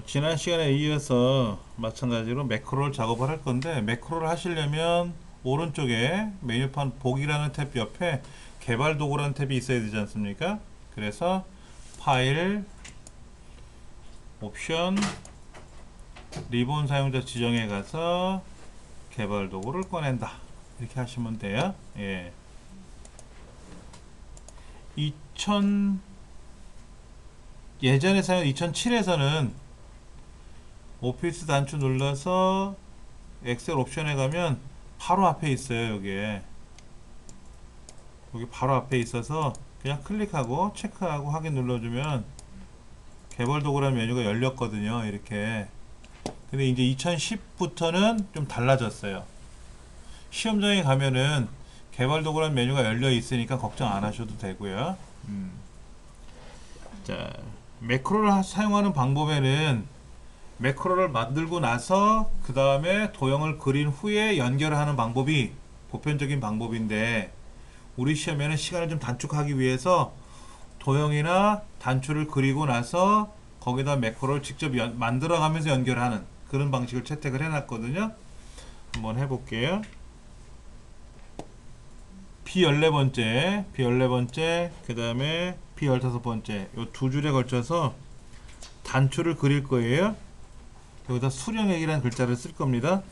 지난 시간에 이어서 마찬가지로 매크로를 작업을 할 건데, 매크로를 하시려면 오른쪽에 메뉴판 보기라는 탭 옆에 개발 도구라는 탭이 있어야 되지 않습니까? 그래서 파일, 옵션, 리본 사용자 지정에 가서 개발 도구를 꺼낸다, 이렇게 하시면 돼요. 예. 2000 예전에 사용 2007에서는 오피스 단추 눌러서 엑셀 옵션에 가면 바로 앞에 있어요. 여기 바로 앞에 있어서 그냥 클릭하고 체크하고 확인 눌러주면 개발 도구라는 메뉴가 열렸거든요. 이렇게. 근데 이제 2010부터는 좀 달라졌어요. 시험장에 가면은 개발 도구라는 메뉴가 열려 있으니까 걱정 안 하셔도 되고요. 자, 매크로를 사용하는 방법에는 매크로를 만들고 나서 그 다음에 도형을 그린 후에 연결하는 방법이 보편적인 방법인데, 우리 시험에는 시간을 좀 단축하기 위해서 도형이나 단추를 그리고 나서 거기다 매크로를 직접 만들어 가면서 연결하는 그런 방식을 채택을 해 놨거든요. 한번 해볼게요. B14번째, 그 다음에 B15번째, 요 두 줄에 걸쳐서 단추를 그릴 거예요. 여기다 수령액이라는 글자를 쓸 겁니다.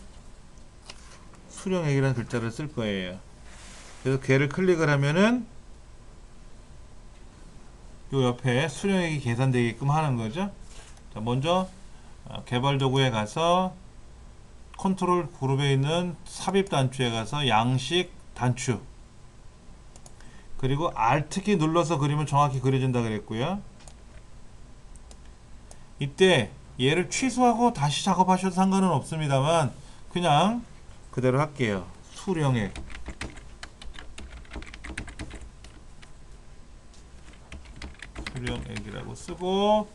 수령액이라는 글자를 쓸 거예요. 그래서 걔를 클릭을 하면은 요 옆에 수령액이 계산되게끔 하는 거죠. 자, 먼저 개발 도구에 가서 컨트롤 그룹에 있는 삽입 단추에 가서 양식 단추, 그리고 Alt키 눌러서 그리면 정확히 그려진다 그랬고요. 이때 얘를 취소하고 다시 작업하셔도 상관은 없습니다만 그냥 그대로 할게요. 수령액, 수령액이라고 쓰고,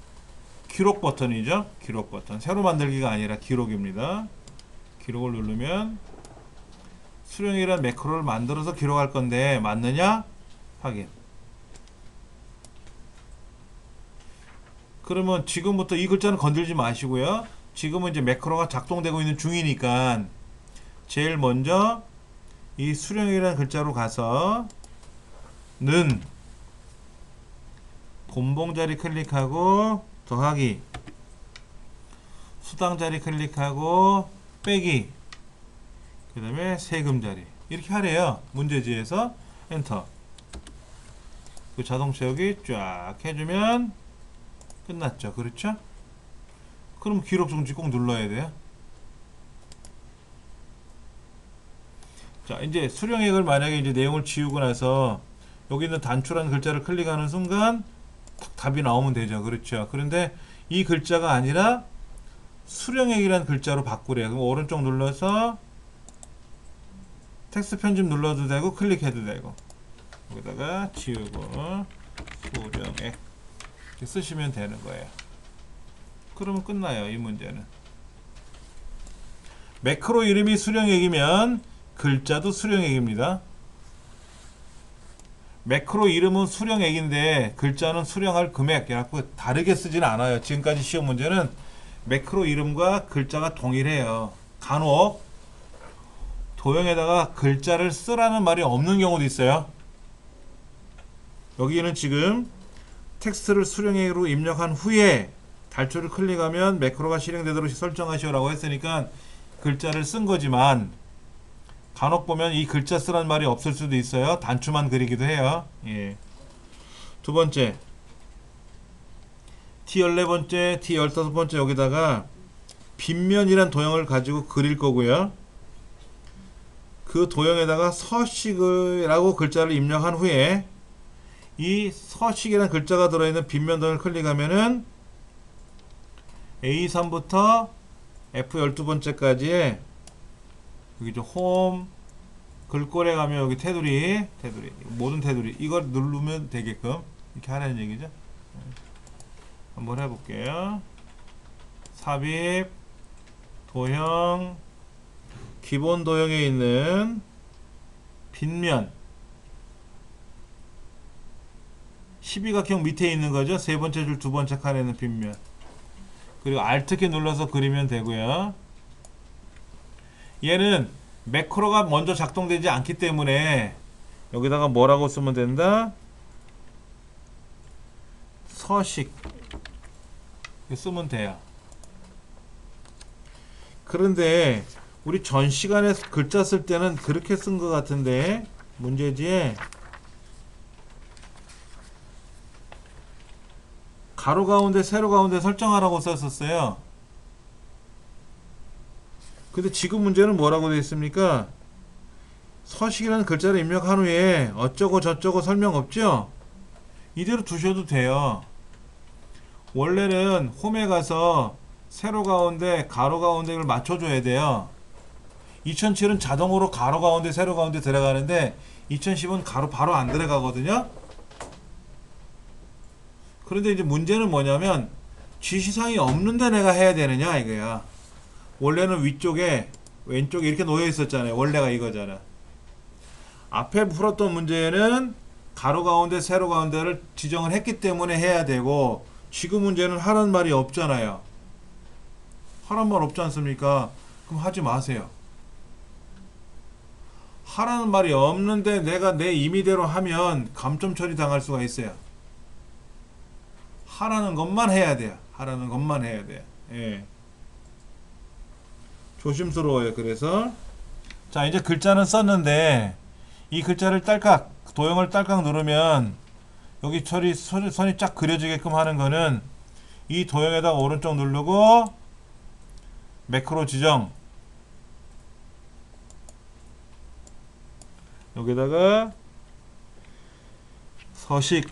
기록 버튼이죠. 기록 버튼, 새로 만들기가 아니라 기록입니다. 기록을 누르면 수령액이라는 매크로를 만들어서 기록할 건데 맞느냐 확인. 그러면 지금부터 이 글자는 건들지 마시고요. 지금은 이제 매크로가 작동되고 있는 중이니까 제일 먼저 이 수령이라는 글자로 가서 는 곤봉 자리 클릭하고 더하기, 수당 자리 클릭하고 빼기, 그 다음에 세금 자리, 이렇게 하래요. 문제지에서 엔터. 그 자동 채우기 쫙 해주면 끝났죠. 그렇죠? 그럼 기록 중지 꼭 눌러야 돼요. 자, 이제 수령액을 만약에 이제 내용을 지우고 나서 여기 있는 단추라는 글자를 클릭하는 순간 딱 답이 나오면 되죠. 그렇죠? 그런데 이 글자가 아니라 수령액이라는 글자로 바꾸래요. 그럼 오른쪽 눌러서 텍스트 편집 눌러도 되고 클릭해도 되고, 여기다가 지우고 수령액 이렇게 쓰시면 되는 거예요. 그러면 끝나요. 이 문제는. 매크로 이름이 수령액이면 글자도 수령액입니다. 매크로 이름은 수령액인데 글자는 수령할 금액 이라고 다르게 쓰지는 않아요. 지금까지 시험 문제는 매크로 이름과 글자가 동일해요. 간혹 도형에다가 글자를 쓰라는 말이 없는 경우도 있어요. 여기는 지금 텍스트를 수령액으로 입력한 후에 단추를 클릭하면 매크로가 실행되도록 설정하시오라고 했으니까 글자를 쓴 거지만, 간혹 보면 이 글자 쓰라는 말이 없을 수도 있어요. 단추만 그리기도 해요. 예. 두 번째, T14번째, T15번째 여기다가 빗면이란 도형을 가지고 그릴 거고요. 그 도형에다가 서식이라고 글자를 입력한 후에 이 서식이라는 글자가 들어있는 빗면 도형을 클릭하면은 A3부터 F12번째까지의 여기 홈 글꼴에 가면 여기 테두리 모든 테두리 이걸 누르면 되게끔 이렇게 하라는 얘기죠. 한번 해볼게요. 삽입 도형, 기본 도형에 있는 빗면 12각형 밑에 있는 거죠. 세 번째 줄 두 번째 칸에 있는 빗면. 그리고 Alt키 눌러서 그리면 되고요. 얘는 매크로가 먼저 작동되지 않기 때문에 여기다가 뭐라고 쓰면 된다? 서식 이렇게 쓰면 돼요. 그런데 우리 전 시간에 글자 쓸 때는 그렇게 쓴 것 같은데 문제지에 가로 가운데 세로 가운데 설정하라고 썼었어요. 근데 지금 문제는 뭐라고 되어 있습니까? 서식이라는 글자를 입력한 후에 어쩌고 저쩌고 설명 없죠? 이대로 두셔도 돼요. 원래는 홈에 가서 세로 가운데 가로 가운데를 맞춰줘야 돼요. 2007은 자동으로 가로 가운데 세로 가운데 들어가는데 2010은 가로 바로 안 들어가거든요. 그런데 이제 문제는 뭐냐면 지시사항이 없는데 내가 해야 되느냐 이거야. 원래는 위쪽에 왼쪽에 이렇게 놓여 있었잖아요. 원래가 이거잖아. 앞에 풀었던 문제는 가로 가운데 세로 가운데를 지정을 했기 때문에 해야 되고 지금 문제는 하라는 말이 없잖아요. 하라는 말 없지 않습니까? 그럼 하지 마세요. 하라는 말이 없는데 내가 내 임의대로 하면 감점 처리 당할 수가 있어요. 하라는 것만 해야 돼요. 하라는 것만 해야 돼요. 예. 조심스러워요. 그래서 자 이제 글자는 썼는데 이 글자를 딸깍 도형을 딸깍 누르면 여기 선이 쫙 그려지게끔 하는 거는 이 도형에다가 오른쪽 누르고 매크로 지정 여기다가 서식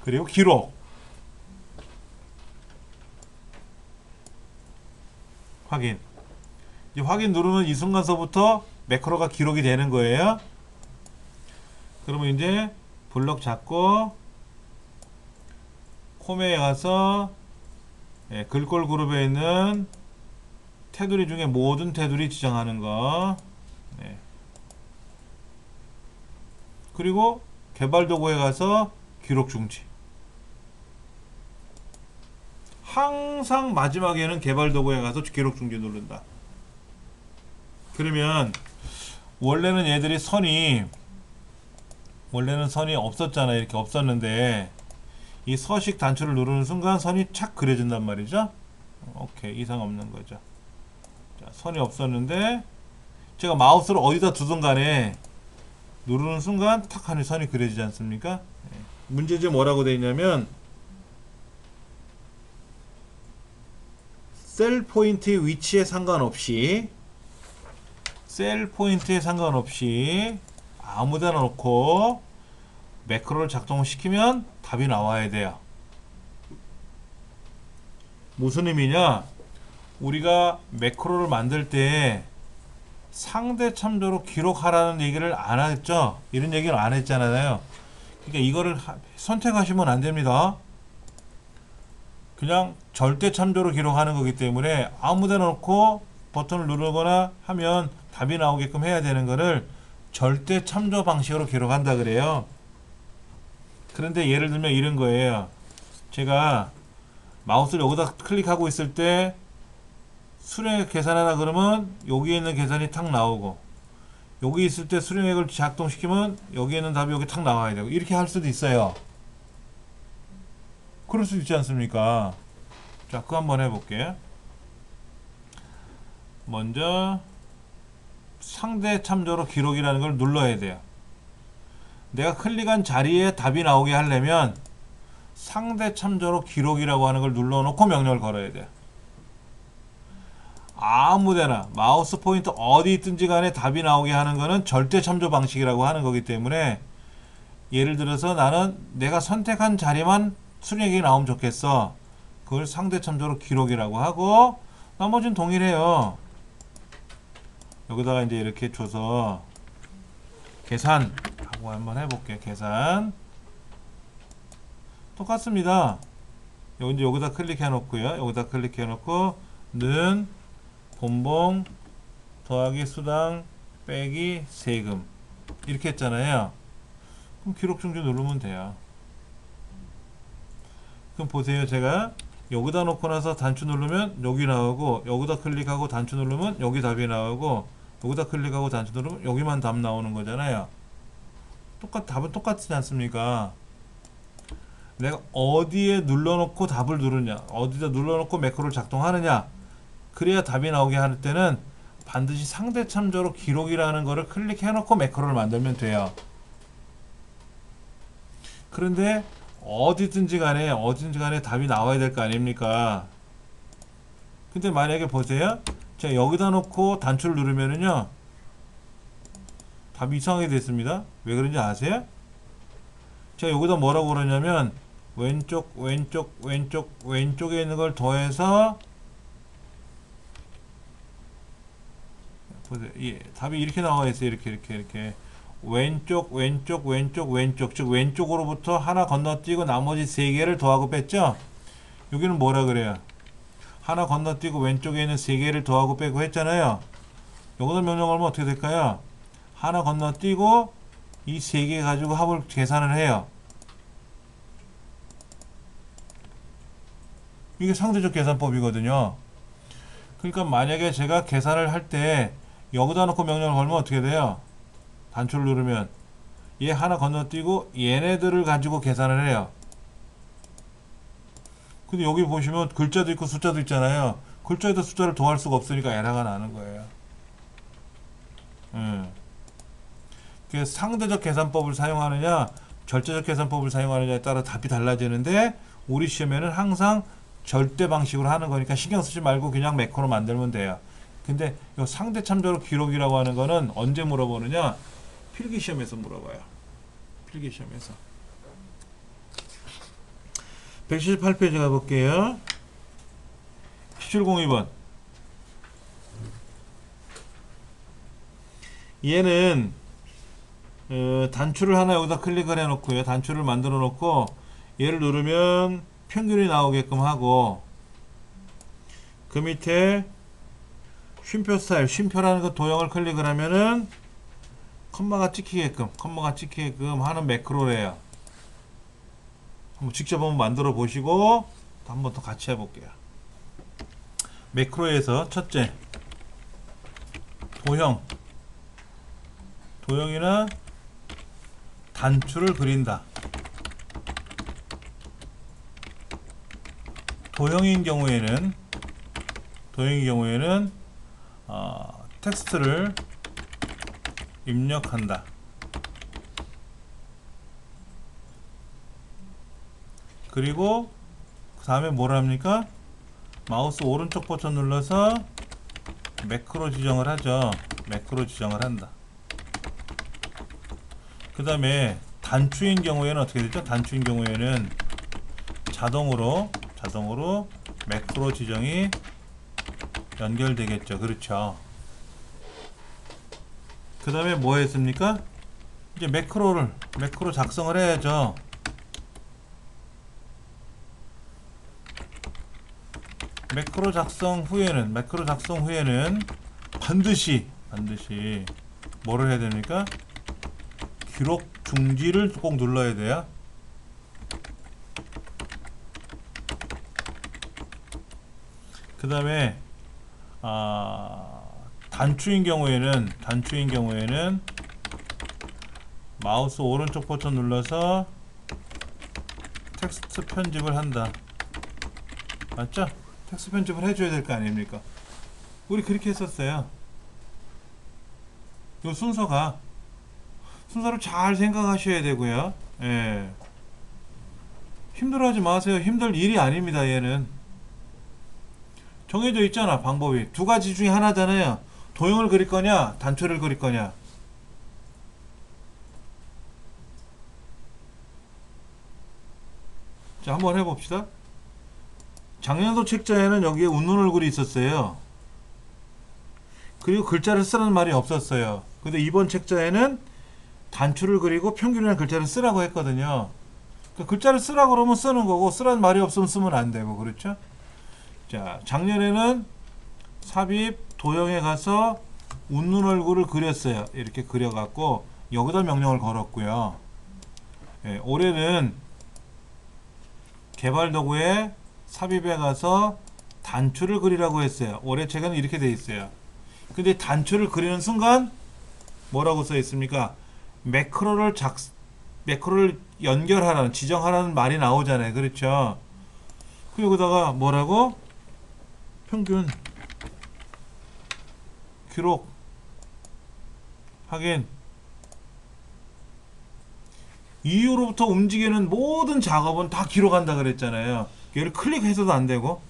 그리고 기록 확인 이 확인 누르는 이 순간서부터 매크로가 기록이 되는 거예요. 그러면 이제 블럭 잡고 홈에 가서 글꼴 그룹에 있는 테두리 중에 모든 테두리 지정하는 거 그리고 개발 도구에 가서 기록 중지 항상 마지막에는 개발 도구에 가서 기록 중지 누른다. 그러면 원래는 얘들이 선이 없었잖아요. 이렇게 없었는데 이 서식 단추를 누르는 순간 선이 착 그려진단 말이죠. 오케이 이상 없는 거죠. 자, 선이 없었는데 제가 마우스를 어디다 두든 간에 누르는 순간 탁 하는 선이 그려지지 않습니까? 문제지 뭐라고 되어 있냐면 셀 포인트의 위치에 상관없이 아무데나 놓고 매크로를 작동시키면 답이 나와야 돼요. 무슨 의미냐? 우리가 매크로를 만들 때 상대 참조로 기록하라는 얘기를 안 했죠? 이런 얘기를 안 했잖아요. 그러니까 이거를 선택하시면 안 됩니다. 그냥 절대 참조로 기록하는 거기 때문에 아무데나 놓고 버튼을 누르거나 하면 답이 나오게끔 해야 되는 거를 절대 참조 방식으로 기록한다 그래요. 그런데 예를 들면 이런 거예요. 제가 마우스를 여기다 클릭하고 있을 때 수령액 계산하라 그러면 여기에 있는 계산이 탁 나오고 여기 있을 때 수령액을 작동시키면 여기에 있는 답이 여기 탁 나와야 되고 이렇게 할 수도 있어요. 그럴 수 있지 않습니까? 자, 그거 한번 해볼게요. 먼저 상대 참조로 기록이라는 걸 눌러야 돼요. 내가 클릭한 자리에 답이 나오게 하려면 상대 참조로 기록이라고 하는 걸 눌러놓고 명령을 걸어야 돼요. 아무데나 마우스 포인터 어디 있든지 간에 답이 나오게 하는 거는 절대 참조 방식이라고 하는 거기 때문에 예를 들어서 나는 내가 선택한 자리만 수령액이 나오면 좋겠어. 그걸 상대 참조로 기록이라고 하고 나머지는 동일해요. 여기다가 이제 이렇게 줘서 계산 하고 한번 해볼게요. 계산 똑같습니다. 이제 여기다 클릭해 놓고요. 여기다 클릭해 놓고 는 본봉 더하기 수당 빼기 세금 이렇게 했잖아요. 그럼 기록 중지 누르면 돼요. 그럼 보세요. 제가 여기다 놓고 나서 단추 누르면 여기 나오고, 여기다 클릭하고 단추 누르면 여기 답이 나오고, 여기다 클릭하고 단추 누르면 여기만 답 나오는 거잖아요. 답은 똑같지 않습니까? 내가 어디에 눌러놓고 답을 누르냐, 어디다 눌러놓고 매크로를 작동하느냐, 그래야 답이 나오게 할 때는 반드시 상대 참조로 기록이라는 거를 클릭해놓고 매크로를 만들면 돼요. 그런데 어디든지 간에 답이 나와야 될 거 아닙니까? 근데 만약에 보세요. 제가 여기다 놓고 단추를 누르면은요, 답이 이상하게 됐습니다. 왜 그런지 아세요? 제가 여기다 뭐라고 그러냐면, 왼쪽에 있는 걸 더해서, 보세요. 예, 답이 이렇게 나와 있어요. 이렇게. 왼쪽. 즉, 왼쪽으로부터 하나 건너뛰고 나머지 세 개를 더하고 뺐죠? 여기는 뭐라 그래요? 하나 건너뛰고 왼쪽에 있는 세 개를 더하고 빼고 했잖아요. 여기다 명령 걸면 어떻게 될까요? 하나 건너뛰고 이 세 개 가지고 합을 계산을 해요. 이게 상대적 계산법이거든요. 그러니까 만약에 제가 계산을 할 때 여기다 놓고 명령을 걸면 어떻게 돼요? 단추를 누르면 얘 하나 건너뛰고 얘네들을 가지고 계산을 해요. 근데 여기 보시면 글자도 있고 숫자도 있잖아요. 글자에다 숫자를 더할 수가 없으니까 에러가 나는 거예요. 그래서 상대적 계산법을 사용하느냐 절대적 계산법을 사용하느냐에 따라 답이 달라지는데, 우리 시험에는 항상 절대 방식으로 하는 거니까 신경 쓰지 말고 그냥 매크로 만들면 돼요. 근데 이 상대 참조로 기록이라고 하는 거는 언제 물어보느냐? 필기시험에서 물어봐요. 필기시험에서. 178페이지 가볼게요. 1702번. 얘는 단추를 하나 여기다 클릭을 해 놓고요. 단추를 만들어 놓고 얘를 누르면 평균이 나오게끔 하고, 그 밑에 쉼표 스타일, 쉼표라는 그 도형을 클릭을 하면은 컴마가 찍히게끔 하는 매크로래요. 한번 직접 한번 만들어 보시고 한번 더 같이 해볼게요. 매크로에서 첫째, 도형이나 단추를 그린다. 도형인 경우에는 텍스트를 입력한다. 그리고 그 다음에 뭘 합니까? 마우스 오른쪽 버튼 눌러서 매크로 지정을 하죠. 매크로 지정을 한다. 그 다음에 단추인 경우에는 어떻게 되죠? 단추인 경우에는 자동으로 매크로 지정이 연결되겠죠. 그렇죠. 그 다음에 뭐 했습니까? 이제 매크로 작성을 해야죠. 매크로 작성 후에는 반드시 뭐를 해야 됩니까? 기록 중지를 꼭 눌러야 돼요. 그 다음에 단추인 경우에는 마우스 오른쪽 버튼 눌러서 텍스트 편집을 한다. 맞죠? 텍스트 편집을 해줘야 될 거 아닙니까? 우리 그렇게 했었어요. 요 순서를 잘 생각하셔야 되고요. 예. 힘들어하지 마세요. 힘들 일이 아닙니다. 얘는 정해져 있잖아. 방법이 두 가지 중에 하나잖아요. 도형을 그릴 거냐, 단추를 그릴 거냐. 자, 한번 해봅시다. 작년도 책자에는 여기에 웃는 얼굴이 있었어요. 그리고 글자를 쓰라는 말이 없었어요. 근데 이번 책자에는 단추를 그리고 평균이라는 글자를 쓰라고 했거든요. 그러니까 글자를 쓰라고 그러면 쓰는 거고, 쓰라는 말이 없으면 쓰면 안 되고, 그렇죠? 자, 작년에는 삽입 도형에 가서 웃는 얼굴을 그렸어요. 이렇게 그려갖고 여기다 명령을 걸었고요. 예, 올해는 개발 도구에 삽입해 가서 단추를 그리라고 했어요. 올해 책에는 이렇게 돼 있어요. 근데 단추를 그리는 순간 뭐라고 써 있습니까? 매크로를 연결하라는, 지정하라는 말이 나오잖아요. 그렇죠? 그 여기다가 뭐라고? 평균 기록 확인 이후로부터 움직이는 모든 작업은 다 기록한다 그랬잖아요. 얘를 클릭해서도 안 되고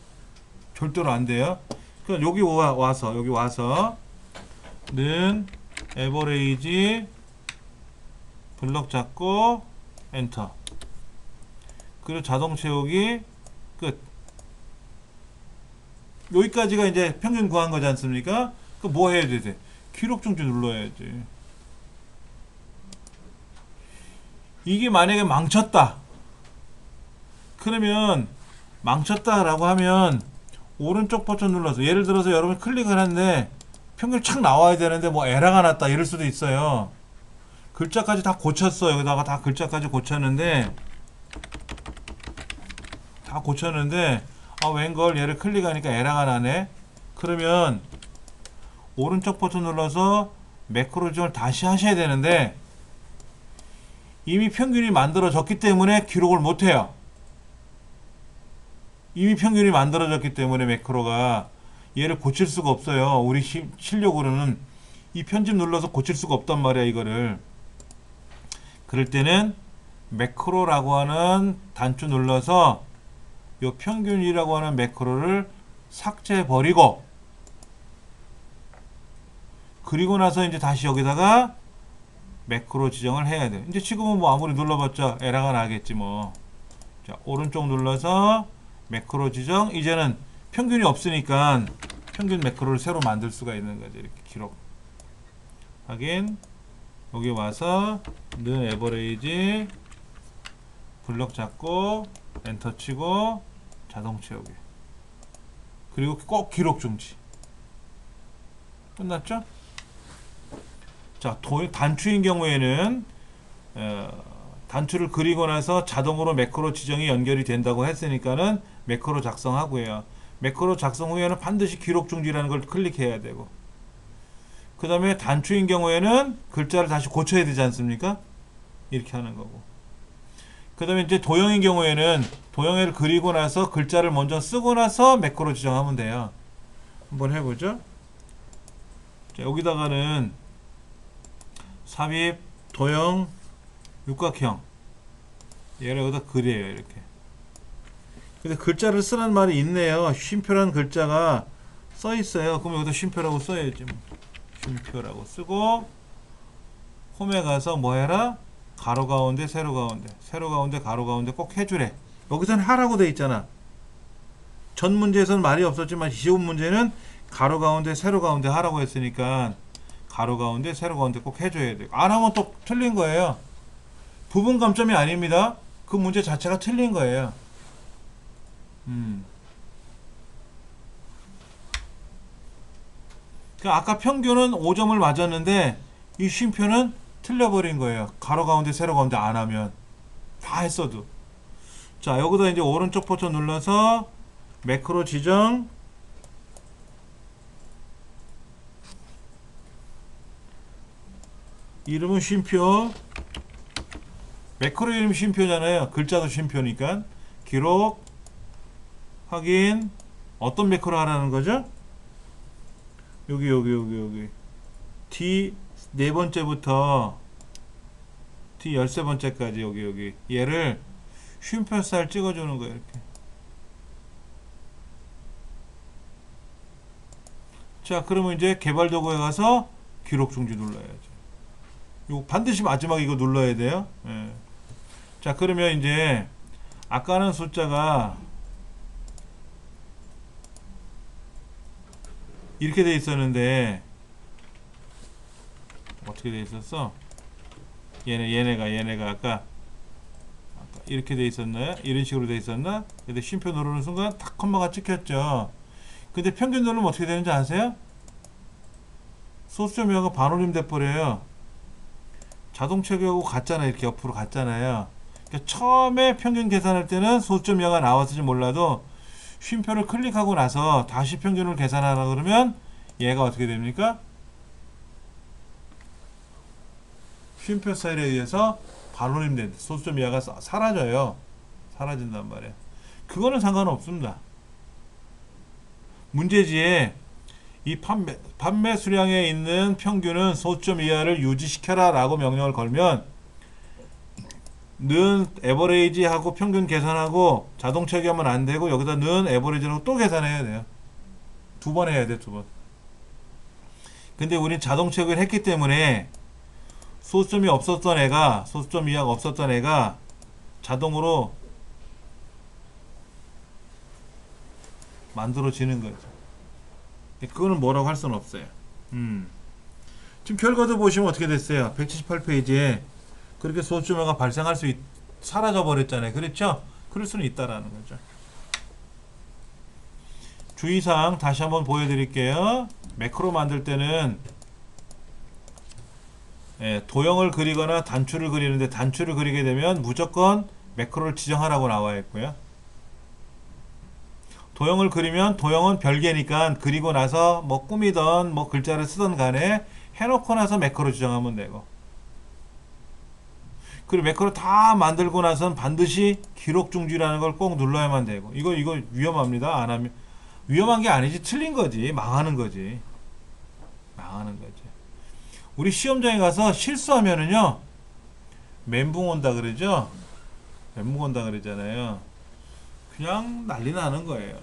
절대로 안 돼요. 그러니까 여기 와서 는 에버레이지 블럭 잡고 엔터. 그리고 자동 채우기 끝. 여기까지가 이제 평균 구한 거지 않습니까? 그 뭐 해야 되지? 기록 중지 눌러야지. 이게 만약에 망쳤다. 그러면 망쳤다라고 하면 오른쪽 버튼 눌러서, 예를 들어서 여러분 클릭을 하는데 평균 착 나와야 되는데 뭐 에러가 났다 이럴 수도 있어요. 글자까지 다 고쳤어. 여기다가 다 글자까지 고쳤는데 웬걸 얘를 클릭하니까 에러가 나네. 그러면 오른쪽 버튼 눌러서 매크로 지정을 다시 하셔야 되는데 이미 평균이 만들어졌기 때문에 기록을 못해요. 이미 평균이 만들어졌기 때문에 매크로가 얘를 고칠 수가 없어요. 우리 실력으로는 이 편집 눌러서 고칠 수가 없단 말이야, 이거를. 그럴 때는 매크로라고 하는 단추 눌러서 요 평균이라고 하는 매크로를 삭제해 버리고, 그리고 나서 이제 다시 여기다가 매크로 지정을 해야 돼. 이제 지금은 뭐 아무리 눌러봤자 에러가 나겠지 뭐. 자, 오른쪽 눌러서 매크로 지정. 이제는 평균이 없으니까 평균 매크로를 새로 만들 수가 있는 거죠. 이렇게 기록 확인. 여기 와서 는 에버레이지 블럭 잡고 엔터 치고 자동 채우기. 그리고 꼭 기록 중지. 끝났죠? 자, 단추인 경우에는 단추를 그리고 나서 자동으로 매크로 지정이 연결이 된다고 했으니까는 매크로 작성하고요. 매크로 작성 후에는 반드시 기록 중지라는 걸 클릭해야 되고, 그 다음에 단추인 경우에는 글자를 다시 고쳐야 되지 않습니까? 이렇게 하는 거고, 그 다음에 이제 도형인 경우에는 도형을 그리고 나서 글자를 먼저 쓰고 나서 매크로 지정하면 돼요. 한번 해보죠. 자, 여기다가는 삽입 도형 육각형, 얘를 여기다 그려요. 이렇게. 근데 글자를 쓰라는 말이 있네요. 쉼표라는 글자가 써 있어요. 그럼 여기다 쉼표라고 써야지. 쉼표라고 쓰고, 홈에 가서 뭐 해라? 가로 가운데 세로 가운데, 세로 가운데 가로 가운데 꼭 해주래. 여기서는 하라고 돼 있잖아. 전 문제에서는 말이 없었지만 시험 문제는 가로 가운데 세로 가운데 하라고 했으니까 가로 가운데 세로 가운데 꼭 해줘야 돼요. 안 하면 또 틀린 거예요. 부분 감점이 아닙니다. 그 문제 자체가 틀린 거예요. 그러니까 아까 평균은 5점을 맞았는데 이 쉼표는 틀려버린 거예요. 가로 가운데 세로 가운데 안 하면 다 했어도. 자, 여기다 이제 오른쪽 버튼 눌러서 매크로 지정, 이름은 쉼표, 매크로 이름 쉼표잖아요. 글자도 쉼표니까. 기록 확인. 어떤 매크로 하라는 거죠? 여기 D 네 번째부터 D 13번째까지 여기 얘를 쉼표 살 찍어주는 거예요. 이렇게. 자, 그러면 이제 개발 도구에 가서 기록 중지 눌러야죠. 이거 반드시 마지막에 이거 눌러야 돼요. 예. 자, 그러면 이제 아까는 숫자가 이렇게 돼 있었는데 어떻게 돼 있었어? 얘네가 아까 이렇게 돼 있었나요? 이런 식으로 돼 있었나? 근데 쉼표 누르는 순간 탁 콤마가 찍혔죠. 근데 평균 누르면 어떻게 되는지 아세요? 소수점이하고 반올림 돼버려요. 자동 체크하고 갔잖아요. 이렇게 옆으로 갔잖아요. 그러니까 처음에 평균 계산할 때는 소수점 이하가 나왔을지 몰라도 쉼표를 클릭하고 나서 다시 평균을 계산하라 그러면 얘가 어떻게 됩니까? 쉼표 스타일에 의해서 반올림된 소수점 이하가 사라져요. 사라진단 말이에요. 그거는 상관없습니다. 문제지에 이 판매 수량에 있는 평균은 소수점 이하를 유지시켜라 라고 명령을 걸면 는 에버레이지 하고 평균 계산하고 자동 체크하면 안 되고 여기다 는 에버레이지라고 또 계산해야 돼요. 두 번 해야 돼, 두 번. 근데 우린 자동 체크를 했기 때문에 소수점이 없었던 애가 소수점 이하가 없었던 애가 자동으로 만들어지는 거죠. 그거는 뭐라고 할 수는 없어요. 지금 결과도 보시면 어떻게 됐어요? 178페이지에 그렇게 소수점가 발생할 수 사라져 버렸잖아요. 그렇죠? 그럴 수는 있다라는 거죠. 주의사항 다시 한번 보여드릴게요. 매크로 만들 때는 도형을 그리거나 단추를 그리는데 단추를 그리게 되면 무조건 매크로를 지정하라고 나와 있고요. 도형을 그리면 도형은 별개니까 그리고 나서 뭐 꾸미던 뭐 글자를 쓰던 간에 해놓고 나서 매크로 지정하면 되고, 그리고 매크로 다 만들고 나선 반드시 기록 중지라는 걸 꼭 눌러야만 되고, 이거 위험합니다. 안 하면 위험한 게 아니지, 틀린 거지, 망하는 거지. 우리 시험장에 가서 실수하면은요 멘붕 온다 그러죠. 멘붕 온다 그러잖아요. 그냥 난리 나는 거예요.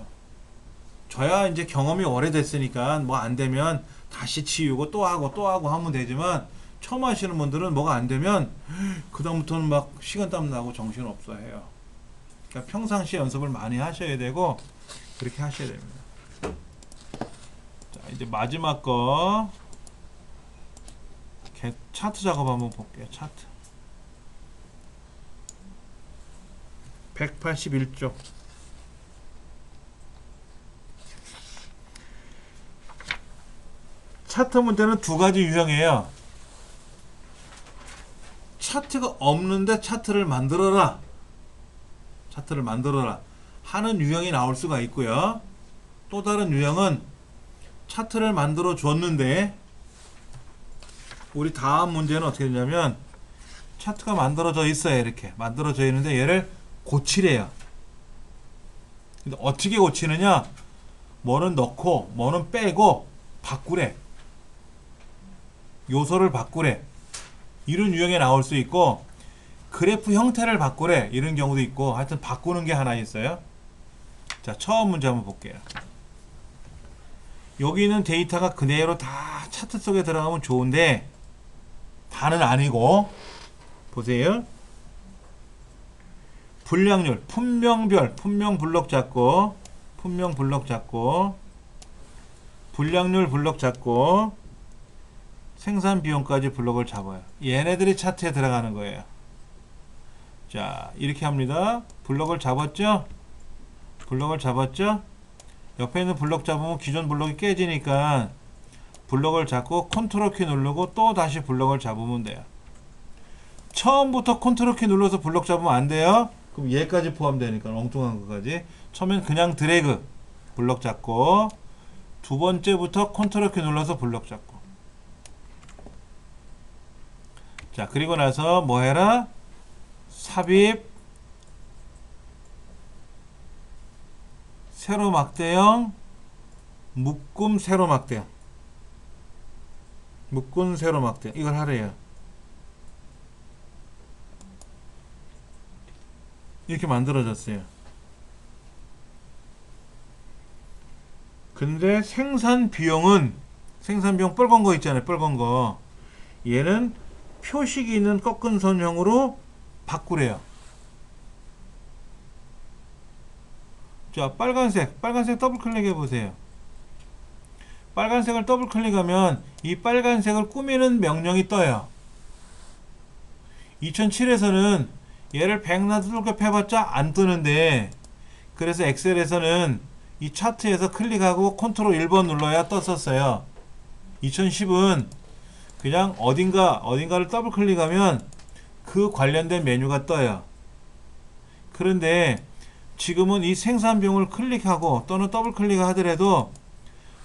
저야 이제 경험이 오래됐으니까 뭐 안 되면 다시 치우고 또 하고 하면 되지만, 처음 하시는 분들은 뭐가 안 되면 그 다음부터는 막 식은땀 나고 정신 없어 해요. 그러니까 평상시에 연습을 많이 하셔야 되고 그렇게 하셔야 됩니다. 자, 이제 마지막 거 차트 작업 한번 볼게요. 차트 181쪽. 차트 문제는 두 가지 유형이에요. 차트가 없는데 차트를 만들어라 하는 유형이 나올 수가 있고요. 또 다른 유형은 차트를 만들어 줬는데, 우리 다음 문제는 어떻게 되냐면 차트가 만들어져 있어요. 이렇게 만들어져 있는데 얘를 고치래요. 근데 어떻게 고치느냐, 뭐는 넣고 뭐는 빼고 바꾸래, 요소를 바꾸래, 이런 유형이 나올 수 있고, 그래프 형태를 바꾸래, 이런 경우도 있고, 하여튼 바꾸는 게 하나 있어요. 자, 처음 문제 한번 볼게요. 여기 있는 데이터가 그대로 다 차트 속에 들어가면 좋은데 다는 아니고, 보세요. 분량률, 품명별, 품명 블록 잡고, 분량률 블록 잡고, 생산 비용까지 블록을 잡아요. 얘네들이 차트에 들어가는 거예요. 자, 이렇게 합니다. 블록을 잡았죠? 옆에 있는 블록 잡으면 기존 블록이 깨지니까 블록을 잡고 컨트롤 키 누르고 또 다시 블록을 잡으면 돼요. 처음부터 컨트롤 키 눌러서 블록 잡으면 안 돼요. 그럼 얘까지 포함되니까 엉뚱한 것까지. 처음엔 그냥 드래그 블록 잡고, 두 번째부터 컨트롤 키 눌러서 블록 잡고. 자, 그리고 나서 뭐 해라? 삽입, 세로 막대형, 묶음 세로 막대형, 이걸 하래요. 이렇게 만들어졌어요. 근데 생산 비용 빨간 거 있잖아요. 빨간 거. 얘는 표식이 있는 꺾은 선형으로 바꾸래요. 자, 빨간색 더블 클릭해 보세요. 빨간색을 더블 클릭하면 이 빨간색을 꾸미는 명령이 떠요. 2007에서는 얘를 100놔두고 해봤자 안 뜨는데, 그래서 엑셀에서는 이 차트에서 클릭하고 컨트롤 1번 눌러야 떴었어요. 2010은 그냥 어딘가를 더블 클릭하면 그 관련된 메뉴가 떠요. 그런데 지금은 이 생산 비용을 클릭하고 또는 더블 클릭을 하더라도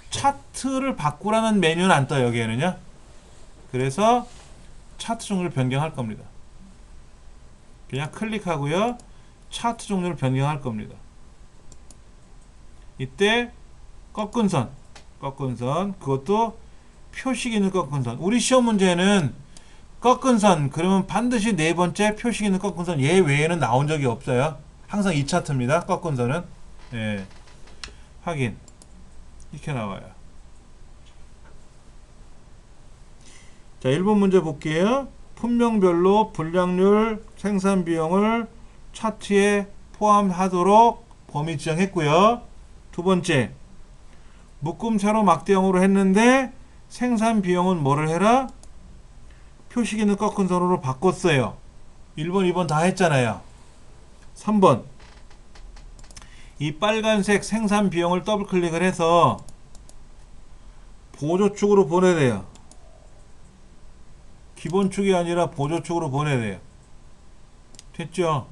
차트를 바꾸라는 메뉴는 안 떠요, 여기에는요. 그래서 차트 종류를 변경할 겁니다. 그냥 클릭하고요. 차트 종류를 변경할 겁니다. 이때 꺾은 선, 그것도 표식 있는 꺾은 선. 우리 시험 문제는 꺾은 선, 그러면 반드시 네 번째 표식 있는 꺾은 선, 얘 외에는 나온 적이 없어요. 항상 이 차트입니다. 꺾은 선은. 예. 확인. 이렇게 나와요. 자, 1번 문제 볼게요. 품명별로 분량률, 생산 비용을 차트에 포함하도록 범위 지정했고요. 두 번째, 묶음 세로 막대형으로 했는데 생산 비용은 뭐를 해라? 표식 있는 꺾은 선으로 바꿨어요. 1번, 2번 다 했잖아요. 3번, 이 빨간색 생산 비용을 더블 클릭을 해서 보조축으로 보내야 돼요. 기본축이 아니라 보조축으로 보내야 돼요. 됐죠?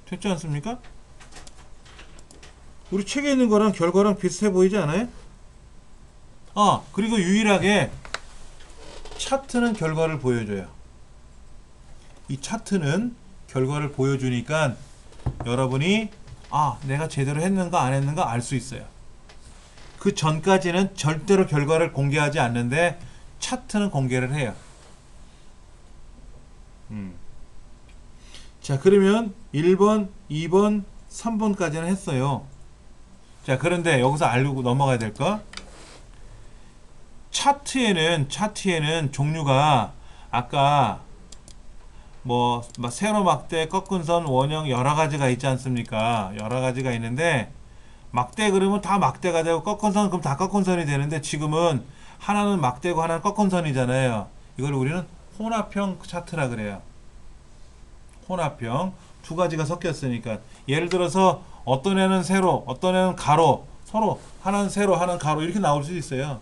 됐지 않습니까? 우리 책에 있는 거랑 결과랑 비슷해 보이지 않아요? 그리고 유일하게 차트는 결과를 보여줘요. 이 차트는 결과를 보여주니까 여러분이 내가 제대로 했는가 안 했는가 알 수 있어요. 그 전까지는 절대로 결과를 공개하지 않는데 차트는 공개를 해요. 자, 그러면 1번, 2번, 3번까지는 했어요. 자, 그런데 여기서 알고 넘어가야 될 거, 차트에는 종류가 아까 뭐 세로 막대, 꺾은 선, 원형 여러 가지가 있지 않습니까? 여러 가지가 있는데 막대 그러면 다 막대가 되고 꺾은 선 그럼 다 꺾은 선이 되는데 지금은 하나는 막대고 하나는 꺾은 선이잖아요. 이걸 우리는 혼합형 차트라 그래요. 혼합형. 두 가지가 섞였으니까. 예를 들어서 어떤 애는 세로, 어떤 애는 가로, 서로 하나는 세로, 하나는 가로 이렇게 나올 수 있어요.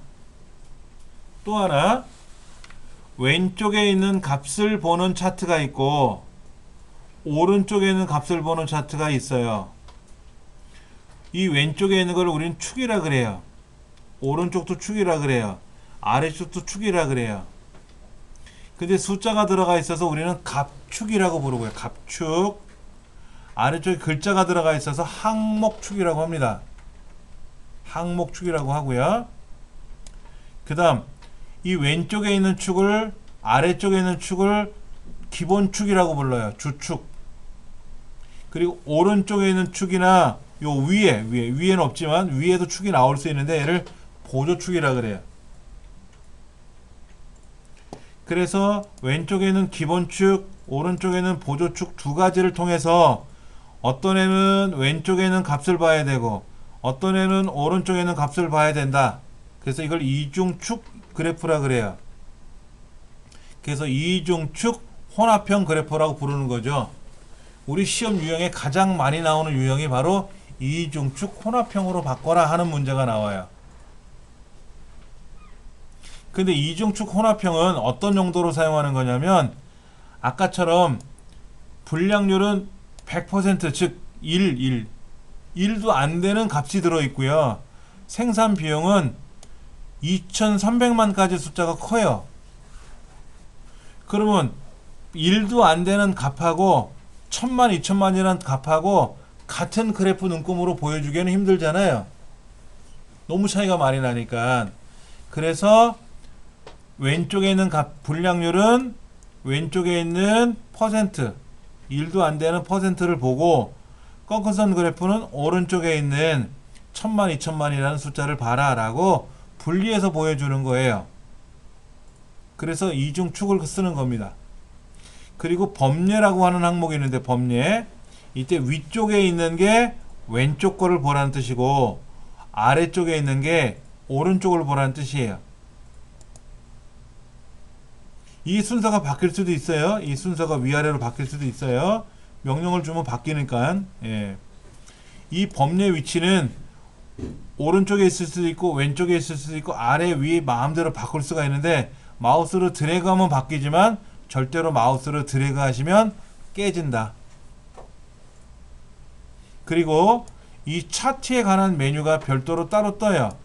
또 하나, 왼쪽에 있는 값을 보는 차트가 있고 오른쪽에 있는 값을 보는 차트가 있어요. 이 왼쪽에 있는 걸 우리는 축이라 그래요. 오른쪽도 축이라 그래요. 아래쪽도 축이라 그래요. 근데 숫자가 들어가 있어서 우리는 값축이라고 부르고요. 값축. 아래쪽에 글자가 들어가 있어서 항목축이라고 합니다. 항목축이라고 하고요. 그 다음 이 왼쪽에 있는 축을, 아래쪽에 있는 축을 기본축이라고 불러요. 주축. 그리고 오른쪽에 있는 축이나 요 위에는 없지만 위에도 축이 나올 수 있는데 얘를 보조축이라 그래요. 그래서 왼쪽에는 기본축, 오른쪽에는 보조축 두 가지를 통해서 어떤 애는 왼쪽에는 값을 봐야 되고 어떤 애는 오른쪽에는 값을 봐야 된다. 그래서 이걸 이중축 그래프라 그래요. 그래서 이중축 혼합형 그래프라고 부르는 거죠. 우리 시험 유형에 가장 많이 나오는 유형이 바로 이중축 혼합형으로 바꿔라 하는 문제가 나와요. 근데 이중축 혼합형은 어떤 용도로 사용하는 거냐면 아까처럼 분량률은 100% 즉 1도 안 되는 값이 들어있고요. 생산 비용은 2300만까지 숫자가 커요. 그러면 1도 안 되는 값하고 1000만, 2000만이라는 값하고 같은 그래프 눈금으로 보여주기는 힘들잖아요. 너무 차이가 많이 나니까. 그래서 왼쪽에 있는 값, 분량률은 왼쪽에 있는 퍼센트, 1도 안 되는 퍼센트를 보고 꺾은 선 그래프는 오른쪽에 있는 1000만, 2000만이라는 숫자를 봐라 라고 분리해서 보여주는 거예요. 그래서 이중축을 쓰는 겁니다. 그리고 범례라고 하는 항목이 있는데 범례, 이때 위쪽에 있는 게 왼쪽 거를 보라는 뜻이고 아래쪽에 있는 게 오른쪽을 보라는 뜻이에요. 이 순서가 바뀔 수도 있어요. 이 순서가 위아래로 바뀔 수도 있어요. 명령을 주면 바뀌니까. 예. 이 범례 위치는 오른쪽에 있을 수도 있고 왼쪽에 있을 수도 있고 아래 위에 마음대로 바꿀 수가 있는데 마우스로 드래그하면 바뀌지만 절대로 마우스로 드래그 하시면 깨진다. 그리고 이 차트에 관한 메뉴가 별도로 따로 떠요.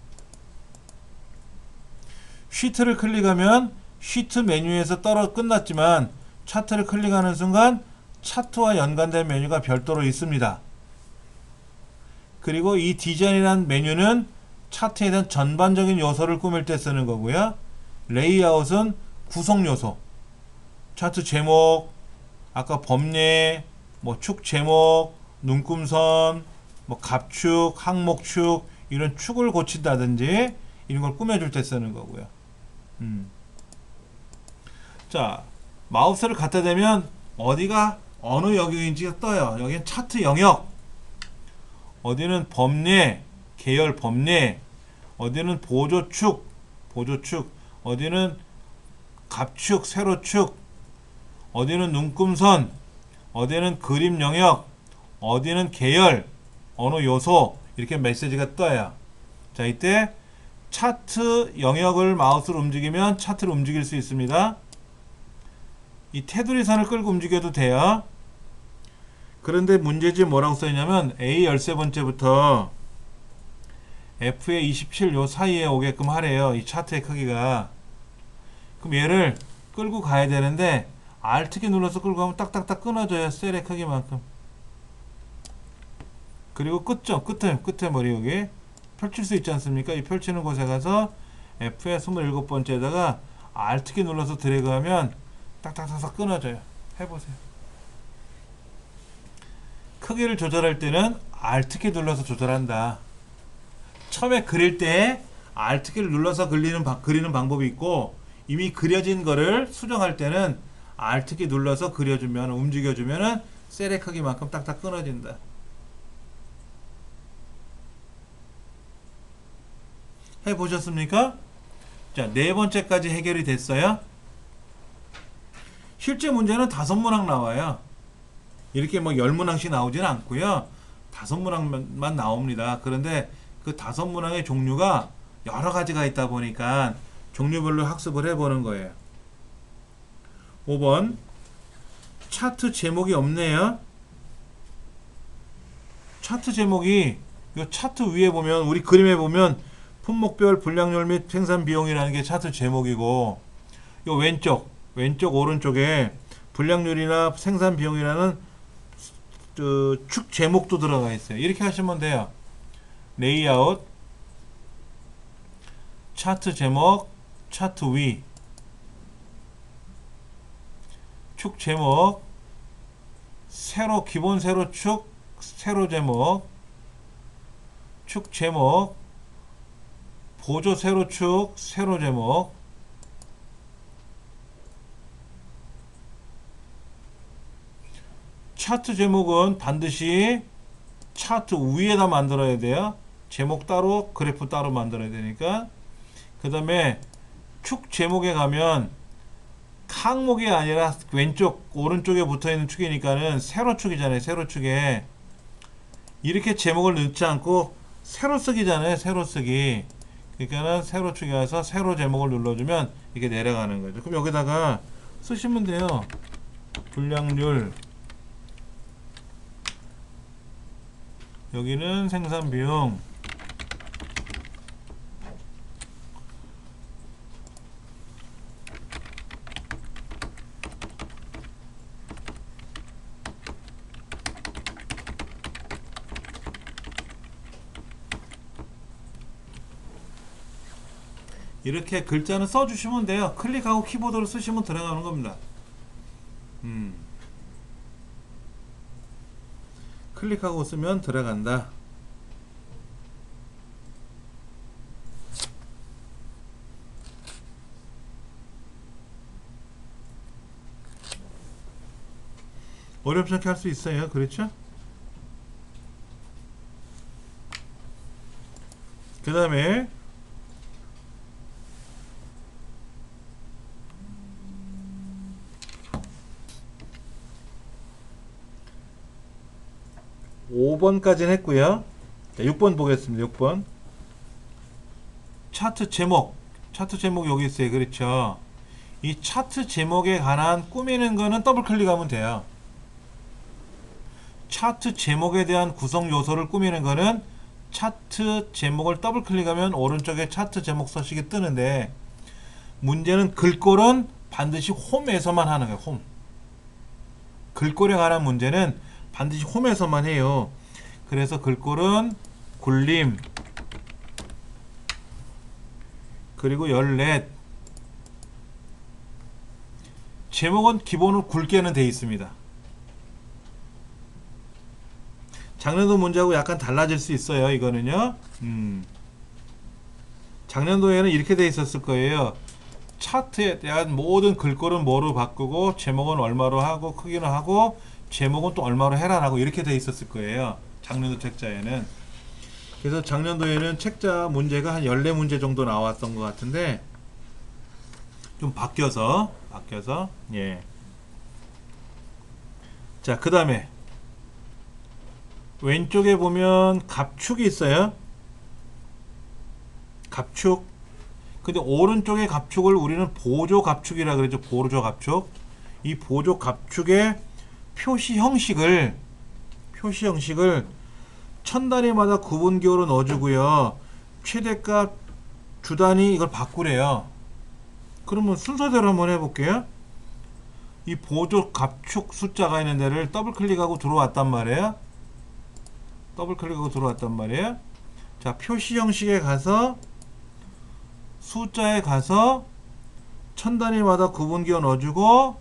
시트를 클릭하면 시트 메뉴에서 떨어 끝났지만 차트를 클릭하는 순간 차트와 연관된 메뉴가 별도로 있습니다. 그리고 이 디자인이라는 메뉴는 차트에 대한 전반적인 요소를 꾸밀 때 쓰는 거고요. 레이아웃은 구성 요소, 차트 제목, 아까 범례, 뭐 축 제목, 눈금선, 뭐 갑축, 항목축 이런 축을 고친다든지 이런 걸 꾸며줄 때 쓰는 거고요. 자, 마우스를 갖다 대면 어디가 어느 영역인지가 떠요. 여기는 차트 영역, 어디는 범례, 계열 범례, 어디는 보조축, 어디는 갑축, 세로축, 어디는 눈금선, 어디는 그림 영역, 어디는 계열, 어느 요소 이렇게 메시지가 떠요. 자, 이때 차트 영역을 마우스로 움직이면 차트를 움직일 수 있습니다. 이 테두리 선을 끌고 움직여도 돼요. 그런데 문제지 뭐라고 써있냐면 A 13번째부터 F의 27 요 사이에 오게끔 하래요. 이 차트의 크기가. 그럼 얘를 끌고 가야 되는데 Alt키 눌러서 끌고 가면 딱딱딱 끊어져요. 셀의 크기만큼. 그리고 끝점, 끝에 머리 여기 펼칠 수 있지 않습니까? 이 펼치는 곳에 가서 F의 27번째에다가 Alt키 눌러서 드래그하면 딱딱딱딱 끊어져요. 해보세요. 크기를 조절할 때는 Alt키 눌러서 조절한다. 처음에 그릴 때 Alt키를 눌러서 그리는 방법이 있고, 이미 그려진 거를 수정할 때는 Alt키 눌러서 그려주면, 움직여주면 셀의 크기만큼 딱딱 끊어진다. 해보셨습니까? 자, 네 번째까지 해결이 됐어요. 실제 문제는 5문항 나와요. 이렇게 뭐 10문항씩 나오지는 않고요. 5문항만 나옵니다. 그런데 그 5문항의 종류가 여러 가지가 있다 보니까 종류별로 학습을 해보는 거예요. 5번 차트 제목이 없네요. 차트 제목이 이 차트 위에 보면, 우리 그림에 보면 품목별 분량률 및 생산 비용이라는 게 차트 제목이고, 이 왼쪽 오른쪽에 분량률이나 생산 비용이라는 축 제목도 들어가 있어요. 이렇게 하시면 돼요. 레이아웃, 차트 제목, 차트 위, 축 제목, 기본 세로 축, 세로 제목, 축 제목, 보조 세로 축, 세로 제목, 차트 제목은 반드시 차트 위에다 만들어야 돼요. 제목 따로, 그래프 따로 만들어야 되니까. 그 다음에 축 제목에 가면 항목이 아니라 왼쪽, 오른쪽에 붙어있는 축이니까는 세로축이잖아요. 세로축에. 이렇게 제목을 넣지 않고 세로 쓰기잖아요. 세로 쓰기. 그러니까는 세로축에 가서 세로 제목을 눌러주면 이렇게 내려가는 거죠. 그럼 여기다가 쓰시면 돼요. 분량률, 여기는 생산비용, 이렇게 글자는 써주시면 돼요. 클릭하고 키보드를 쓰시면 들어가는 겁니다. 클릭하고 쓰면 들어간다. 어렵지 않게 할 수 있어요. 그렇죠? 그 다음에 5번까지는 했고요. 자, 6번 보겠습니다. 6번 차트 제목 여기 있어요. 그렇죠? 이 차트 제목에 관한 꾸미는 거는 더블 클릭하면 돼요. 차트 제목에 대한 구성 요소를 꾸미는 거는 차트 제목을 더블 클릭하면 오른쪽에 차트 제목 서식이 뜨는데, 문제는 글꼴은 반드시 홈에서만 하는 거예요. 홈. 글꼴에 관한 문제는 반드시 홈에서만 해요. 그래서 글꼴은 굴림, 그리고 14, 제목은 기본으로 굵게는 돼 있습니다. 작년도 문제하고 약간 달라질 수 있어요. 이거는요. 작년도에는 이렇게 돼 있었을 거예요. 차트에 대한 모든 글꼴은 뭐로 바꾸고, 제목은 얼마로 하고, 크기는 하고, 제목은 또 얼마로 해라라고 이렇게 돼 있었을 거예요. 작년도 책자에는. 그래서 작년도에는 책자 문제가 한 14문제 정도 나왔던 것 같은데, 좀 바뀌어서, 예. 자, 그 다음에, 왼쪽에 보면 갑축이 있어요. 갑축. 근데 오른쪽의 갑축을 우리는 보조 갑축이라 그러죠. 보조 갑축. 이 보조 갑축의 표시 형식을 천 단위마다 구분기호로 넣어주고요. 최대값 주 단위 이걸 바꾸래요. 그러면 순서대로 한번 해볼게요. 이 보조 갑축 숫자가 있는 데를 더블 클릭하고 들어왔단 말이에요. 자, 표시 형식에 가서 숫자에 가서 천 단위마다 구분기호 넣어주고,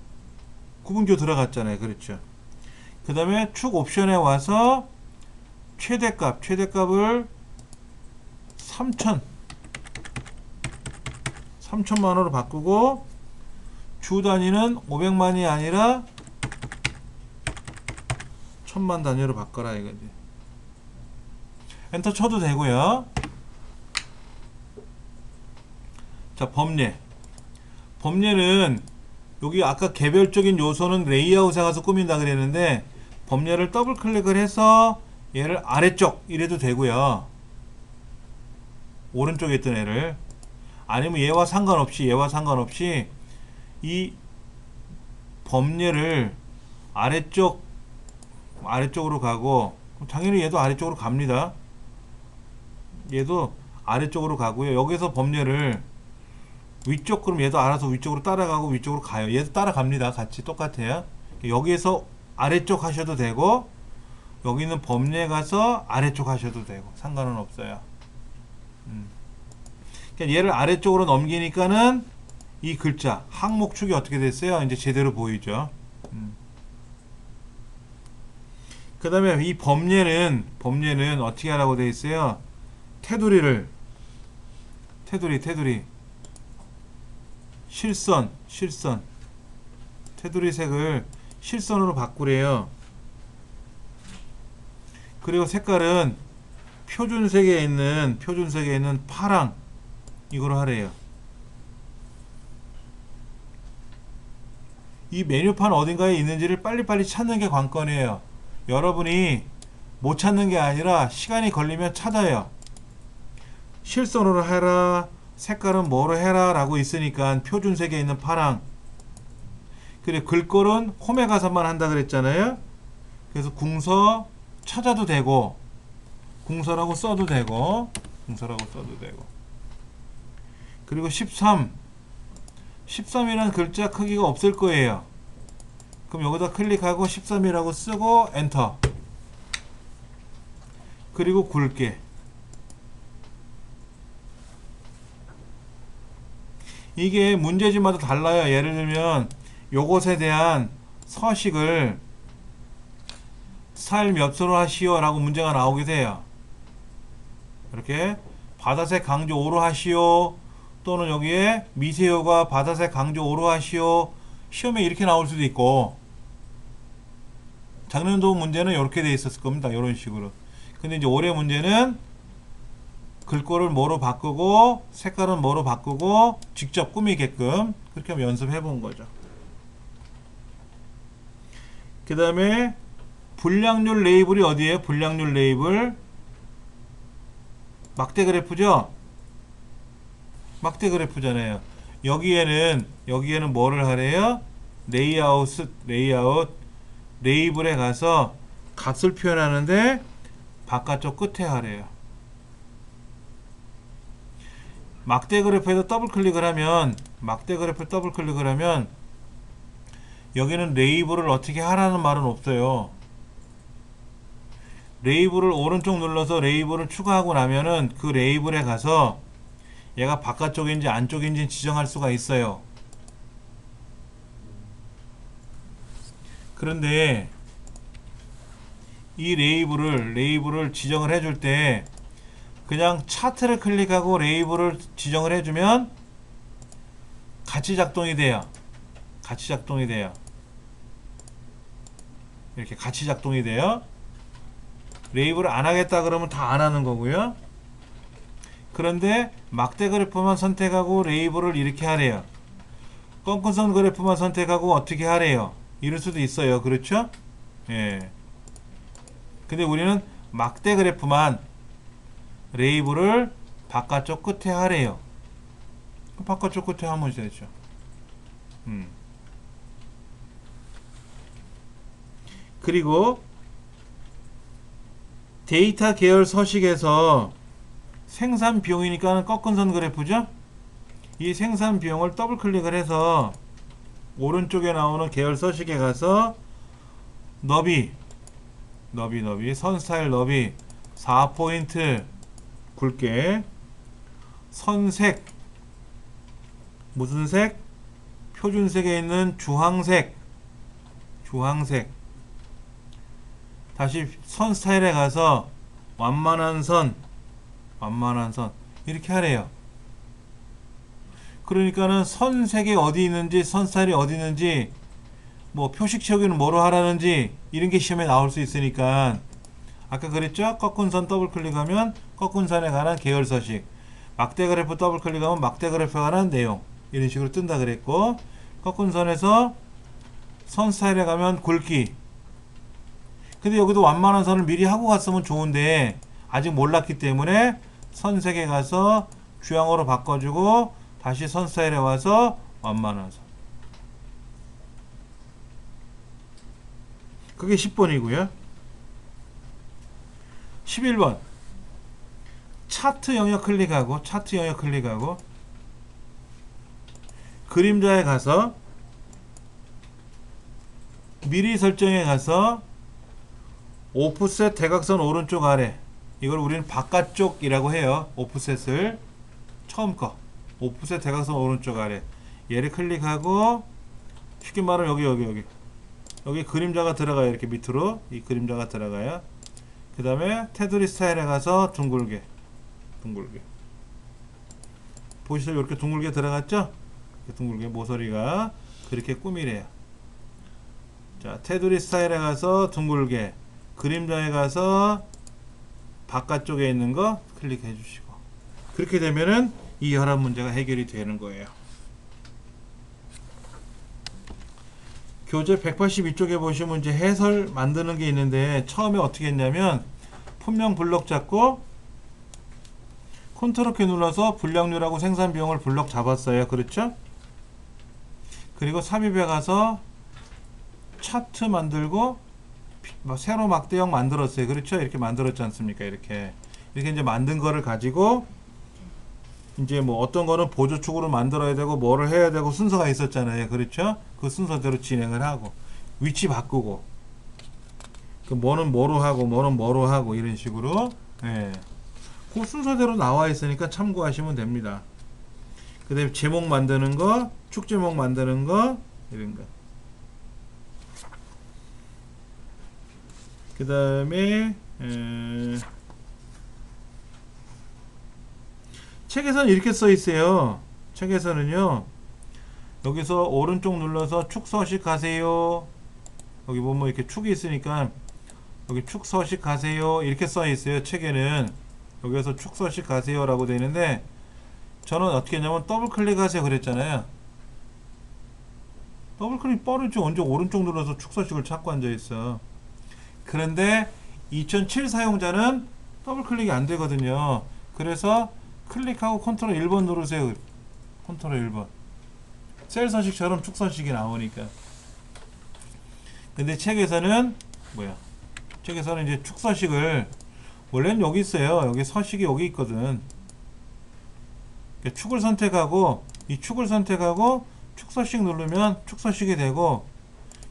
구분기호 들어갔잖아요. 그렇죠. 그 다음에 축 옵션에 와서 최대값을 3천만원으로 바꾸고, 주 단위는 500만이 아니라 1000만 단위로 바꿔라 이거지. 엔터 쳐도 되고요. 자, 범례는 여기 아까 개별적인 요소는 레이아웃에 가서 꾸민다 그랬는데, 범례를 더블 클릭을 해서 얘를 아래쪽 이래도 되고요. 오른쪽에 있던 애를, 아니면 얘와 상관없이 이 범례를 아래쪽으로 가고, 당연히 얘도 아래쪽으로 갑니다. 얘도 아래쪽으로 가고요. 여기서 범례를 위쪽, 그럼 얘도 알아서 위쪽으로 따라가고 위쪽으로 가요. 얘도 따라갑니다. 같이 똑같아요. 여기에서 아래쪽 하셔도 되고, 여기 있는 범례 가서 아래쪽 하셔도 되고, 상관은 없어요. 그러니까 얘를 아래쪽으로 넘기니까는 이 글자 항목축이 어떻게 됐어요? 이제 제대로 보이죠. 그 다음에 이 범례는 어떻게 하라고 되어 있어요? 테두리 실선 테두리 색을 실선으로 바꾸래요. 그리고 색깔은 표준색에 있는 파랑 이거로 하래요. 이 메뉴판 어딘가에 있는지를 빨리빨리 찾는 게 관건이에요. 여러분이 못 찾는 게 아니라 시간이 걸리면 찾아요. 실선으로 해라, 색깔은 뭐로 해라 라고 있으니까 표준색에 있는 파랑. 그래, 글꼴은 홈에 가서만 한다 그랬잖아요. 그래서 궁서 찾아도 되고, 궁서라고 써도 되고. 그리고 13이라는 글자 크기가 없을 거예요. 그럼 여기다 클릭하고 13이라고 쓰고 엔터. 그리고 굵게. 이게 문제지마다 달라요. 예를 들면 요것에 대한 서식을 살 몇 수로 하시오 라고 문제가 나오게 돼요. 이렇게 바다색 강조 5로 하시오, 또는 여기에 미세효과 바다색 강조 5로 하시오. 시험에 이렇게 나올 수도 있고, 작년도 문제는 이렇게 돼 있었을 겁니다. 이런 식으로. 근데 이제 올해 문제는 글꼴을 뭐로 바꾸고, 색깔은 뭐로 바꾸고, 직접 꾸미게끔 그렇게 한번 연습해 본 거죠. 그 다음에 분량률 레이블이 어디에요? 분량률 레이블 막대 그래프죠? 막대 그래프잖아요. 여기에는 뭐를 하래요? 레이아웃 레이블에 가서 값을 표현하는데 바깥쪽 끝에 하래요. 막대 그래프에도 더블 클릭을 하면 여기는 레이블을 어떻게 하라는 말은 없어요. 레이블을 오른쪽 눌러서 레이블을 추가하고 나면은 그 레이블에 가서 얘가 바깥쪽인지 안쪽인지 지정할 수가 있어요. 그런데 이 레이블을 지정을 해줄 때 그냥 차트를 클릭하고 레이블을 지정을 해주면 같이 작동이 돼요. 이렇게 같이 작동이 돼요. 레이블을 안 하겠다 그러면 다 안 하는 거고요. 그런데 막대 그래프만 선택하고 레이블을 이렇게 하래요. 꺾은선 그래프만 선택하고 어떻게 하래요. 이럴 수도 있어요. 그렇죠? 예. 근데 우리는 막대 그래프만 레이블을 바깥쪽 끝에 하래요. 바깥쪽 끝에 하면 되죠. 그리고 데이터 계열 서식에서 생산 비용이니까 꺾은 선 그래프죠. 이 생산 비용을 더블 클릭을 해서 오른쪽에 나오는 계열 서식에 가서 너비 선 스타일 너비 4포인트 굵게 선색 무슨 색? 표준색에 있는 주황색 다시 선 스타일에 가서 완만한 선 이렇게 하래요. 그러니까는 선색이 어디 있는지 선 스타일이 어디 있는지 뭐 표식적인 뭐로 하라는지 이런 게 시험에 나올 수 있으니까 아까 그랬죠? 꺾은 선 더블 클릭하면 꺾은 선에 관한 계열 서식, 막대 그래프 더블 클릭하면 막대 그래프에 관한 내용 이런 식으로 뜬다 그랬고 꺾은 선에서 선 스타일에 가면 굵기. 근데 여기도 완만한 선을 미리 하고 갔으면 좋은데 아직 몰랐기 때문에 선색에 가서 주황으로 바꿔주고 다시 선 스타일에 와서 완만한 선. 그게 10번이고요. 11번 차트 영역 클릭하고 그림자에 가서 미리 설정에 가서 오프셋 대각선 오른쪽 아래 이걸 우리는 바깥쪽이라고 해요. 오프셋을 처음 거 오프셋 대각선 오른쪽 아래 얘를 클릭하고 쉽게 말하면 여기 그림자가 들어가요. 이렇게 밑으로 이 그림자가 들어가요. 그 다음에 테두리 스타일에 가서 둥글게 보시죠. 이렇게 둥글게 들어갔죠? 둥글게 모서리가 그렇게 꾸미래요. 자, 테두리 스타일에 가서 둥글게 그림자에 가서 바깥쪽에 있는 거 클릭해 주시고 그렇게 되면은 이 혈압 문제가 해결이 되는 거예요. 교재 182쪽에 보시면 이제 해설 만드는 게 있는데 처음에 어떻게 했냐면 품명 블럭 잡고 컨트롤 키 눌러서 불량률하고 생산 비용을 블럭 잡았어요. 그렇죠? 그리고 삽입에 가서 차트 만들고 세로 막대형 만들었어요. 그렇죠? 이렇게 만들었지 않습니까? 이렇게 이제 만든 거를 가지고 이제 뭐 어떤 거는 보조축으로 만들어야 되고 뭐를 해야 되고 순서가 있었잖아요. 그렇죠? 그 순서대로 진행을 하고 위치 바꾸고 그 뭐는 뭐로 하고 이런 식으로 그 순서대로 나와 있으니까 참고하시면 됩니다. 그 다음에 제목 만드는 거 축제목 만드는 거 이런 거 그 다음에 책에서는 이렇게 써 있어요. 책에서는요 여기서 오른쪽 눌러서 축 서식하세요. 여기 보면 이렇게 축이 있으니까 여기 축 서식하세요 이렇게 써 있어요. 책에는 여기서 축 서식하세요 라고 되어 있는데 저는 어떻게 했냐면 더블 클릭하세요 그랬잖아요. 더블 클릭 빠르죠. 언제 오른쪽 눌러서 축 서식을 찾고 앉아 있어. 그런데 2007 사용자는 더블 클릭이 안 되거든요. 그래서 클릭하고 컨트롤 1번 누르세요. 컨트롤 1번. 셀 서식처럼 축 서식이 나오니까. 근데 책에서는 책에서는 이제 축서식을 원래는 여기 있어요. 여기 서식이 여기 있거든. 축을 선택하고 이 축을 선택하고 축서식 누르면 축서식이 되고,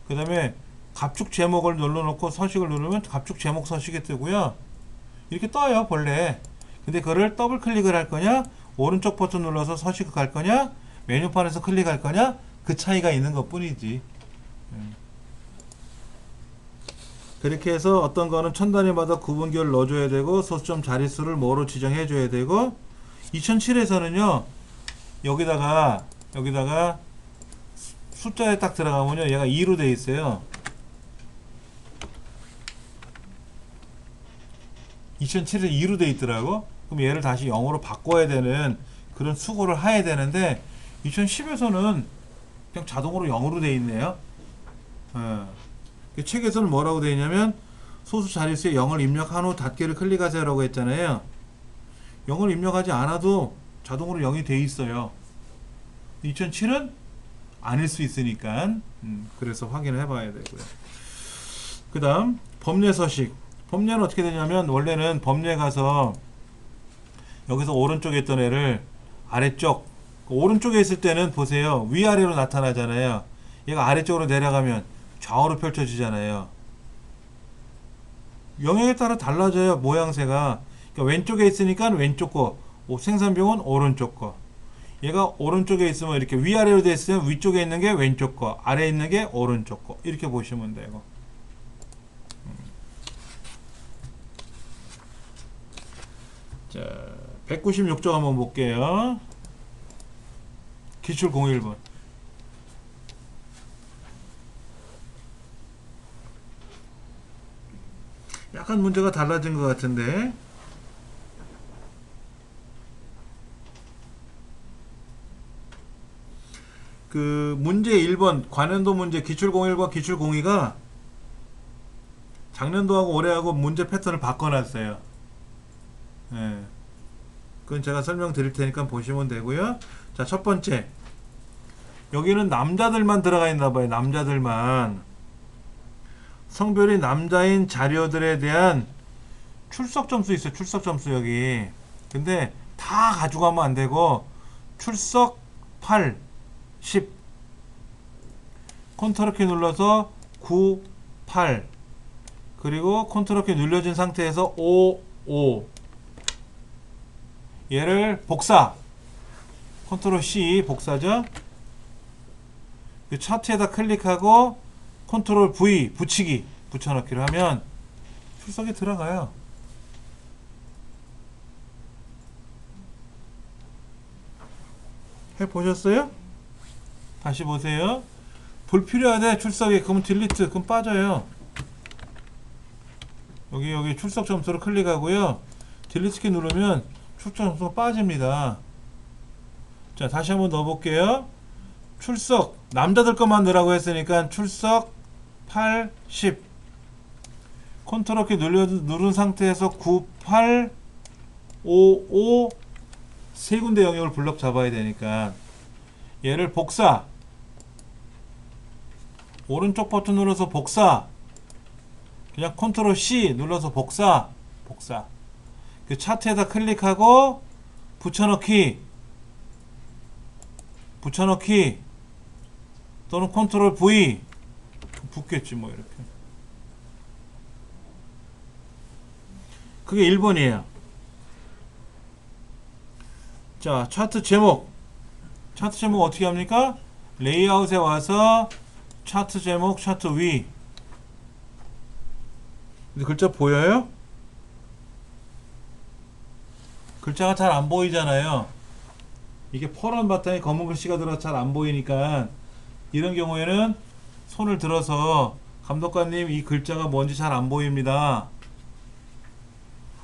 그 다음에 갑축 제목을 눌러놓고 서식을 누르면 갑축 제목 서식이 뜨고요. 이렇게 떠요 본래. 근데 그거를 더블 클릭을 할 거냐, 오른쪽 버튼 눌러서 서식을 갈 거냐, 메뉴판에서 클릭할 거냐, 그 차이가 있는 것 뿐이지. 그렇게 해서 어떤 거는 천 단위마다 구분기를 넣어줘야 되고, 소수점 자릿수를 뭐로 지정해 줘야 되고, 2007에서는요 여기다가 숫자에 딱 들어가면요 얘가 2로 돼 있어요. 2007에서 2로 돼 있더라고. 그럼 얘를 다시 0으로 바꿔야 되는 그런 수고를 해야 되는데, 2010에서는 그냥 자동으로 0으로 돼 있네요. 책에서는 뭐라고 돼 있냐면, 소수 자릿수에 0을 입력한 후 닫기를 클릭하세요 라고 했잖아요. 0을 입력하지 않아도 자동으로 0이 돼 있어요. 2007은 아닐 수 있으니까 그래서 확인을 해봐야 되고요. 그 다음 법례 서식. 법례는 어떻게 되냐면, 원래는 법례 가서 여기서 오른쪽에 있던 애를 아래쪽, 오른쪽에 있을 때는 보세요 위아래로 나타나잖아요. 얘가 아래쪽으로 내려가면 좌우로 펼쳐지잖아요. 영역에 따라 달라져요 모양새가. 그러니까 왼쪽에 있으니까 왼쪽 거, 생산병은 오른쪽 거. 얘가 오른쪽에 있으면 이렇게 위아래로 되어 있으면 위쪽에 있는 게 왼쪽 거, 아래에 있는 게 오른쪽 거, 이렇게 보시면 되고. 자, 196쪽 한번 볼게요. 기출 01번. 약간 문제가 달라진 것 같은데. 그 문제 1번 관연도 문제 기출 01과 기출 02가 작년도하고 올해하고 문제 패턴을 바꿔놨어요. 예. 그건 제가 설명드릴 테니까 보시면 되고요. 자, 첫 번째. 여기는 남자들만 들어가 있나 봐요. 남자들만. 성별이 남자인 자료들에 대한 출석 점수 있어요. 출석 점수 여기. 근데 다 가져가면 안 되고, 출석 8, 10. 컨트롤 키 눌러서 9, 8. 그리고 컨트롤 키 눌려진 상태에서 5, 5. 얘를 복사. 컨트롤 C 복사죠. 이 차트에다 클릭하고 컨트롤 V 붙이기, 붙여넣기를 하면 출석이 들어가요. 해보셨어요? 다시 보세요. 불필요하대 출석이. 그럼 딜리트. 그럼 빠져요. 여기 출석 점수를 클릭하고요. 딜리트 키 누르면 출석 점수가 빠집니다. 자, 다시 한번 넣어볼게요. 출석 남자들 것만 넣으라고 했으니까 출석 8, 10. 컨트롤 키 누른 상태에서 9, 8, 5, 5 세 군데 영역을 블럭 잡아야 되니까 얘를 복사. 오른쪽 버튼 눌러서 복사. 그냥 컨트롤 C 눌러서 복사. 그 차트에다 클릭하고 붙여넣기 또는 컨트롤 V. 붙겠지 뭐. 이렇게. 그게 1번이에요 자, 차트 제목 어떻게 합니까? 레이아웃에 와서 차트 제목, 차트 위. 근데 글자 보여요? 글자가 잘 안 보이잖아요. 이게 퍼런 바탕에 검은 글씨가 들어서 잘 안 보이니까, 이런 경우에는 손을 들어서 감독관님 이 글자가 뭔지 잘 안 보입니다,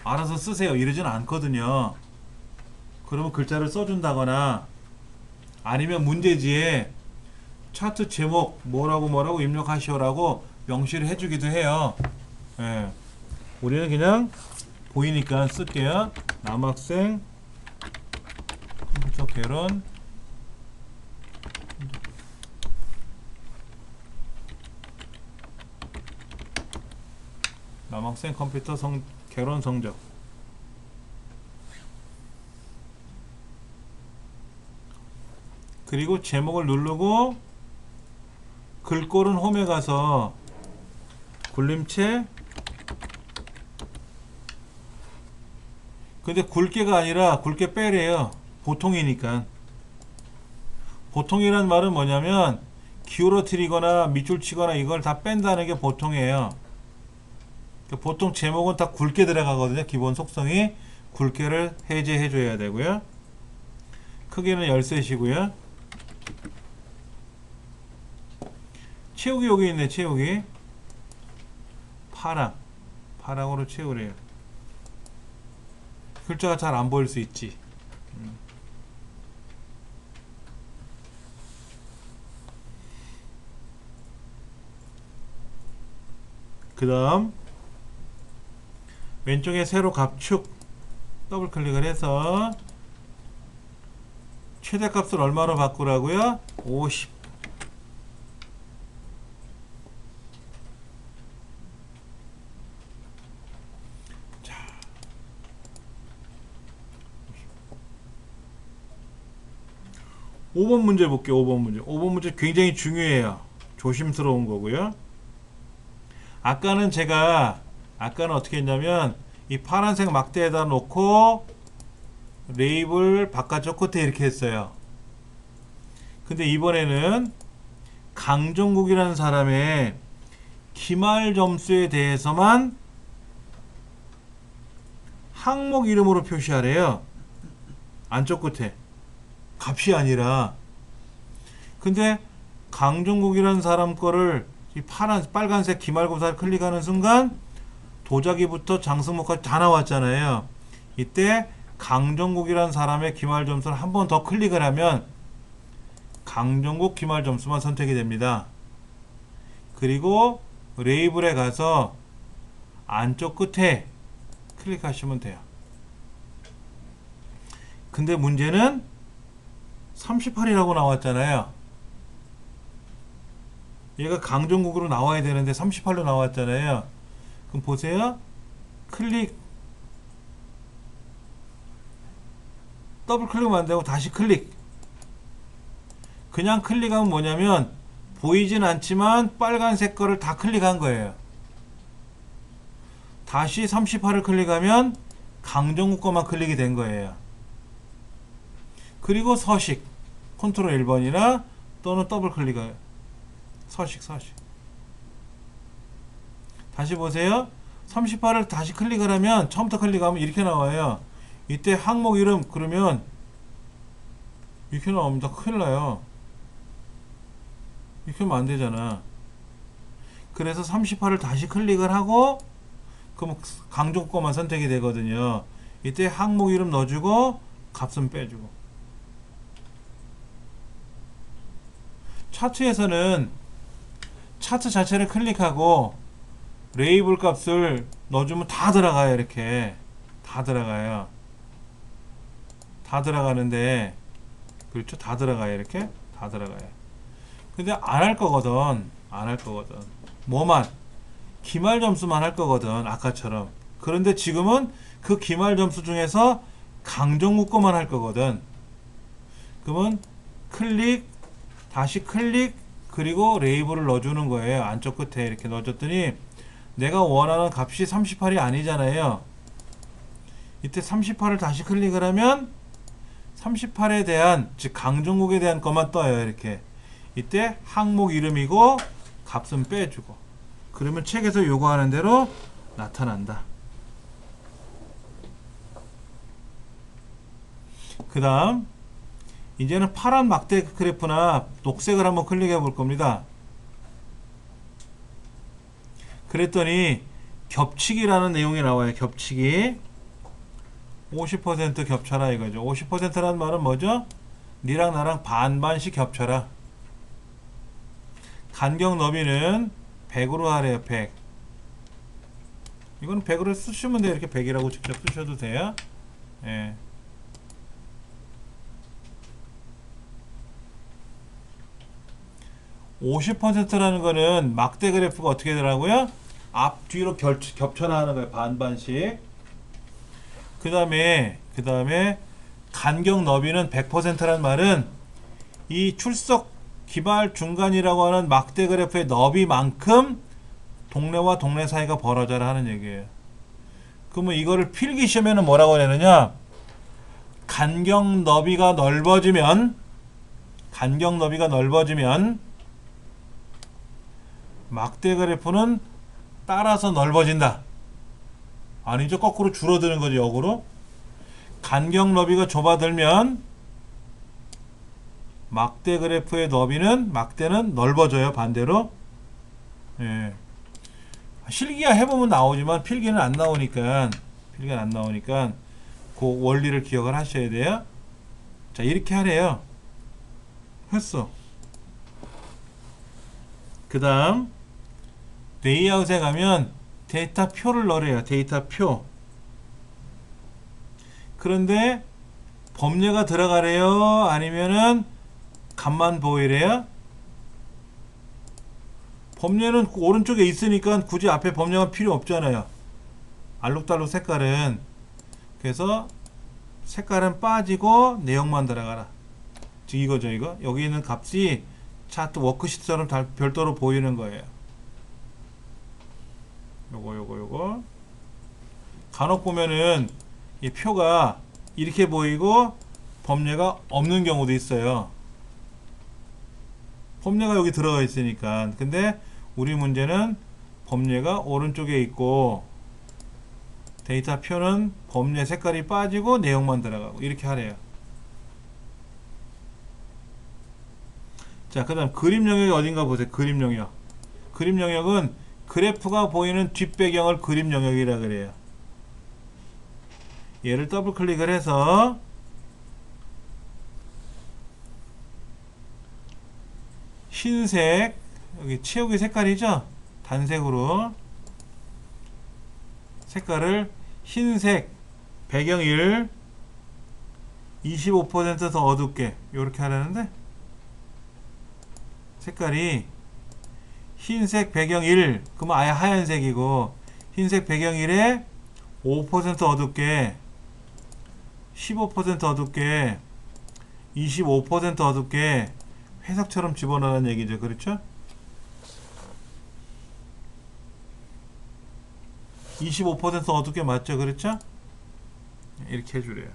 알아서 쓰세요, 이러진 않거든요. 그러면 글자를 써준다거나 아니면 문제지에 차트 제목 뭐라고 입력하시오라고 명시를 해주기도 해요. 예. 우리는 그냥 보이니까 쓸게요. 남학생 컴퓨터 개론 남학생 컴퓨터 결혼 성적. 그리고 제목을 누르고 글꼴은 홈에 가서 굴림체. 근데 굵게가 아니라 굵게 빼래요. 보통이니까. 보통이란 말은 뭐냐면 기울어뜨리거나 밑줄 치거나 이걸 다 뺀다는 게 보통이에요. 보통 제목은 다 굵게 들어가거든요. 기본 속성이 굵게를 해제해 줘야 되고요. 크기는 13이고요. 채우기 여기 있네. 채우기 파랑으로 채우래요. 글자가 잘 안 보일 수 있지. 그 다음 왼쪽에 세로 갑축 더블 클릭을 해서 최대값을 얼마로 바꾸라고요? 50. 자, 5번 문제 볼게요. 5번 문제. 5번 문제 굉장히 중요해요. 조심스러운 거고요. 아까는 어떻게 했냐면 이 파란색 막대에다 놓고 레이블 바깥쪽 끝에 이렇게 했어요. 근데 이번에는 강정국이라는 사람의 기말 점수에 대해서만 항목 이름으로 표시하래요. 안쪽 끝에 값이 아니라. 근데 강정국이라는 사람 거를 이 빨간색 기말고사를 클릭하는 순간 도자기부터 장승모까지 다 나왔잖아요. 이때 강정국이라는 사람의 기말 점수를 한 번 더 클릭을 하면 강정국 기말 점수만 선택이 됩니다. 그리고 레이블에 가서 안쪽 끝에 클릭하시면 돼요. 근데 문제는 38이라고 나왔잖아요. 얘가 강정국으로 나와야 되는데 38로 나왔잖아요. 그럼 보세요. 클릭 더블 클릭하면 안 되고 다시 클릭. 그냥 클릭하면 뭐냐면 보이진 않지만 빨간색 거를 다 클릭한 거예요. 다시 38을 클릭하면 강정국 거만 클릭이 된 거예요. 그리고 서식 컨트롤 1번이나 또는 더블 클릭을 서식 다시 보세요. 38을 다시 클릭을 하면 처음부터 클릭하면 이렇게 나와요. 이때 항목 이름 그러면 이렇게 나옵니다. 큰일 나요. 이렇게 하면 안 되잖아. 그래서 38을 다시 클릭을 하고 그럼 강정 거만 선택이 되거든요. 이때 항목 이름 넣어주고 값은 빼주고. 차트에서는 차트 자체를 클릭하고 레이블 값을 넣어주면 다 들어가요. 이렇게 다 들어가요. 다 들어가는데 그렇죠? 다 들어가요. 이렇게 다 들어가요. 근데 안 할 거거든. 뭐만 기말 점수만 할 거거든. 아까처럼. 그런데 지금은 그 기말 점수 중에서 강정국 거만 할 거거든. 그러면 클릭 다시 클릭 그리고 레이블을 넣어주는 거예요. 안쪽 끝에 이렇게 넣어줬더니 내가 원하는 값이 38이 아니잖아요. 이때 38을 다시 클릭을 하면 38에 대한 즉 강정국에 대한 것만 떠요. 이렇게 이때 항목 이름이고 값은 빼주고 그러면 책에서 요구하는 대로 나타난다. 그 다음 이제는 파란 막대 그래프나 녹색을 한번 클릭해 볼 겁니다. 그랬더니 겹치기라는 내용이 나와요. 겹치기 50% 겹쳐라 이거죠. 50%라는 말은 뭐죠? 니랑 나랑 반반씩 겹쳐라. 간격 너비는 100으로 하래요. 100. 이건 100으로 쓰시면 돼요. 이렇게 100이라고 직접 쓰셔도 돼요. 예. 50%라는 거는 막대 그래프가 어떻게 되라고요? 앞뒤로 겹쳐 나가는 거예요. 반반씩. 그 다음에 간격 너비는 100%란 말은 이 출석 기발 중간이라고 하는 막대 그래프의 너비만큼 동네와 동네 사이가 벌어져라 하는 얘기예요. 그러면 이거를 필기 시험에는 뭐라고 내느냐? 간격 너비가 넓어지면 막대 그래프는 따라서 넓어진다. 아니죠. 거꾸로 줄어드는 거죠. 역으로. 간격 너비가 좁아들면 막대 그래프의 막대는 넓어져요. 반대로. 예. 실기야 해보면 나오지만 필기는 안 나오니까 그 원리를 기억을 하셔야 돼요. 자, 이렇게 하래요. 했어. 그 다음 레이아웃에 가면 데이터 표를 넣으래요. 데이터 표. 그런데 범례가 들어가래요? 아니면은 값만 보이래요? 범례는 오른쪽에 있으니까 굳이 앞에 범례가 필요 없잖아요. 알록달록 색깔은. 그래서 색깔은 빠지고 내용만 들어가라. 즉 이거죠. 이거. 여기 있는 값이 차트 워크시트처럼 별도로 보이는 거예요. 요거. 간혹 보면은 이 표가 이렇게 보이고 범례가 없는 경우도 있어요. 범례가 여기 들어가 있으니까. 근데 우리 문제는 범례가 오른쪽에 있고 데이터 표는 범례 색깔이 빠지고 내용만 들어가고 이렇게 하래요. 자, 그 다음 그림 영역이 어딘가 보세요. 그림 영역. 그림 영역은 그래프가 보이는 뒷배경을 그림 영역이라 그래요. 얘를 더블 클릭을 해서 흰색, 여기 채우기 색깔이죠? 단색으로 색깔을 흰색 배경 1 25% 더 어둡게 이렇게 하라는데, 색깔이 흰색 배경 1 그러면 아예 하얀색이고, 흰색 배경 1에 5% 어둡게, 15% 어둡게, 25% 어둡게 회색처럼 집어넣는 얘기죠. 그렇죠? 25% 어둡게 맞죠? 그렇죠? 이렇게 해주래요.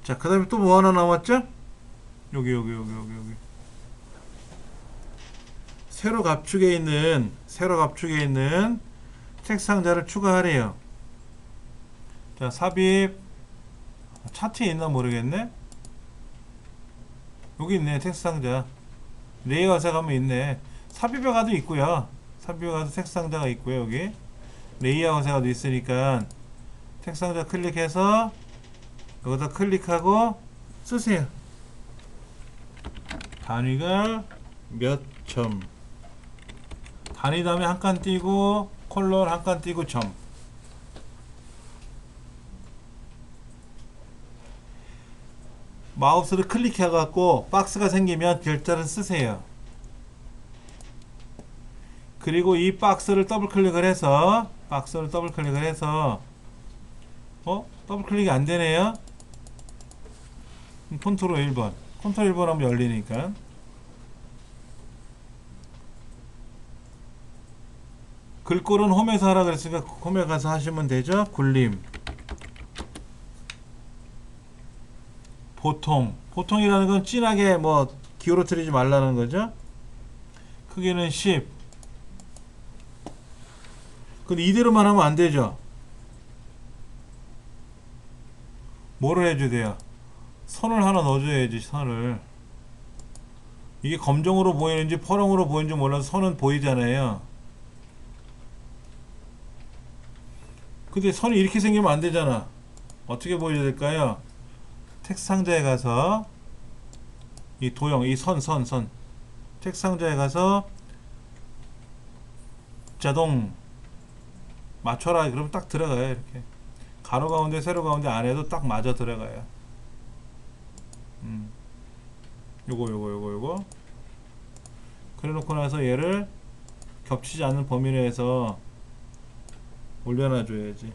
자, 그 다음에 또 뭐 하나 남았죠? 여기. 세로 갑축에 있는 텍스트 상자를 추가하래요. 자, 삽입. 차트에 있나 모르겠네. 여기 있네. 텍스트 상자. 레이아웃에 가면 있네. 삽입에 가도 있고요. 삽입에 가도 텍스트 상자가 있고요. 여기 레이아웃에 가도 있으니까 텍스트 상자 클릭해서 여기다 클릭하고 쓰세요. 단위가 몇 점. 단위 다음에 한 칸 띄고 콜론 한 칸 띄고 점. 마우스를 클릭해 갖고 박스가 생기면 글자를 쓰세요. 그리고 이 박스를 더블 클릭을 해서 더블 클릭이 안 되네요. 컨트롤 1번 하면 열리니까. 글꼴은 홈에서 하라 그랬으니까 홈에 가서 하시면 되죠. 굴림. 보통이라는 건 진하게 뭐 기울어뜨리지 말라는 거죠. 크기는 10. 근데 이대로만 하면 안 되죠. 뭐를 해줘야 돼요? 선을 하나 넣어줘야지. 선을. 이게 검정으로 보이는지 퍼렁으로 보이는지 몰라도 선은 보이잖아요. 근데 선이 이렇게 생기면 안 되잖아. 어떻게 보여야 될까요? 텍스트 상자에 가서 이 도형, 이 선 텍스트 상자에 가서 자동 맞춰라. 그러면 딱 들어가요. 이렇게 가로 가운데 세로 가운데 안에도 딱 맞아 들어가요. 요거 그래 놓고 나서 얘를 겹치지 않는 범위 내에서 올려놔 줘야지.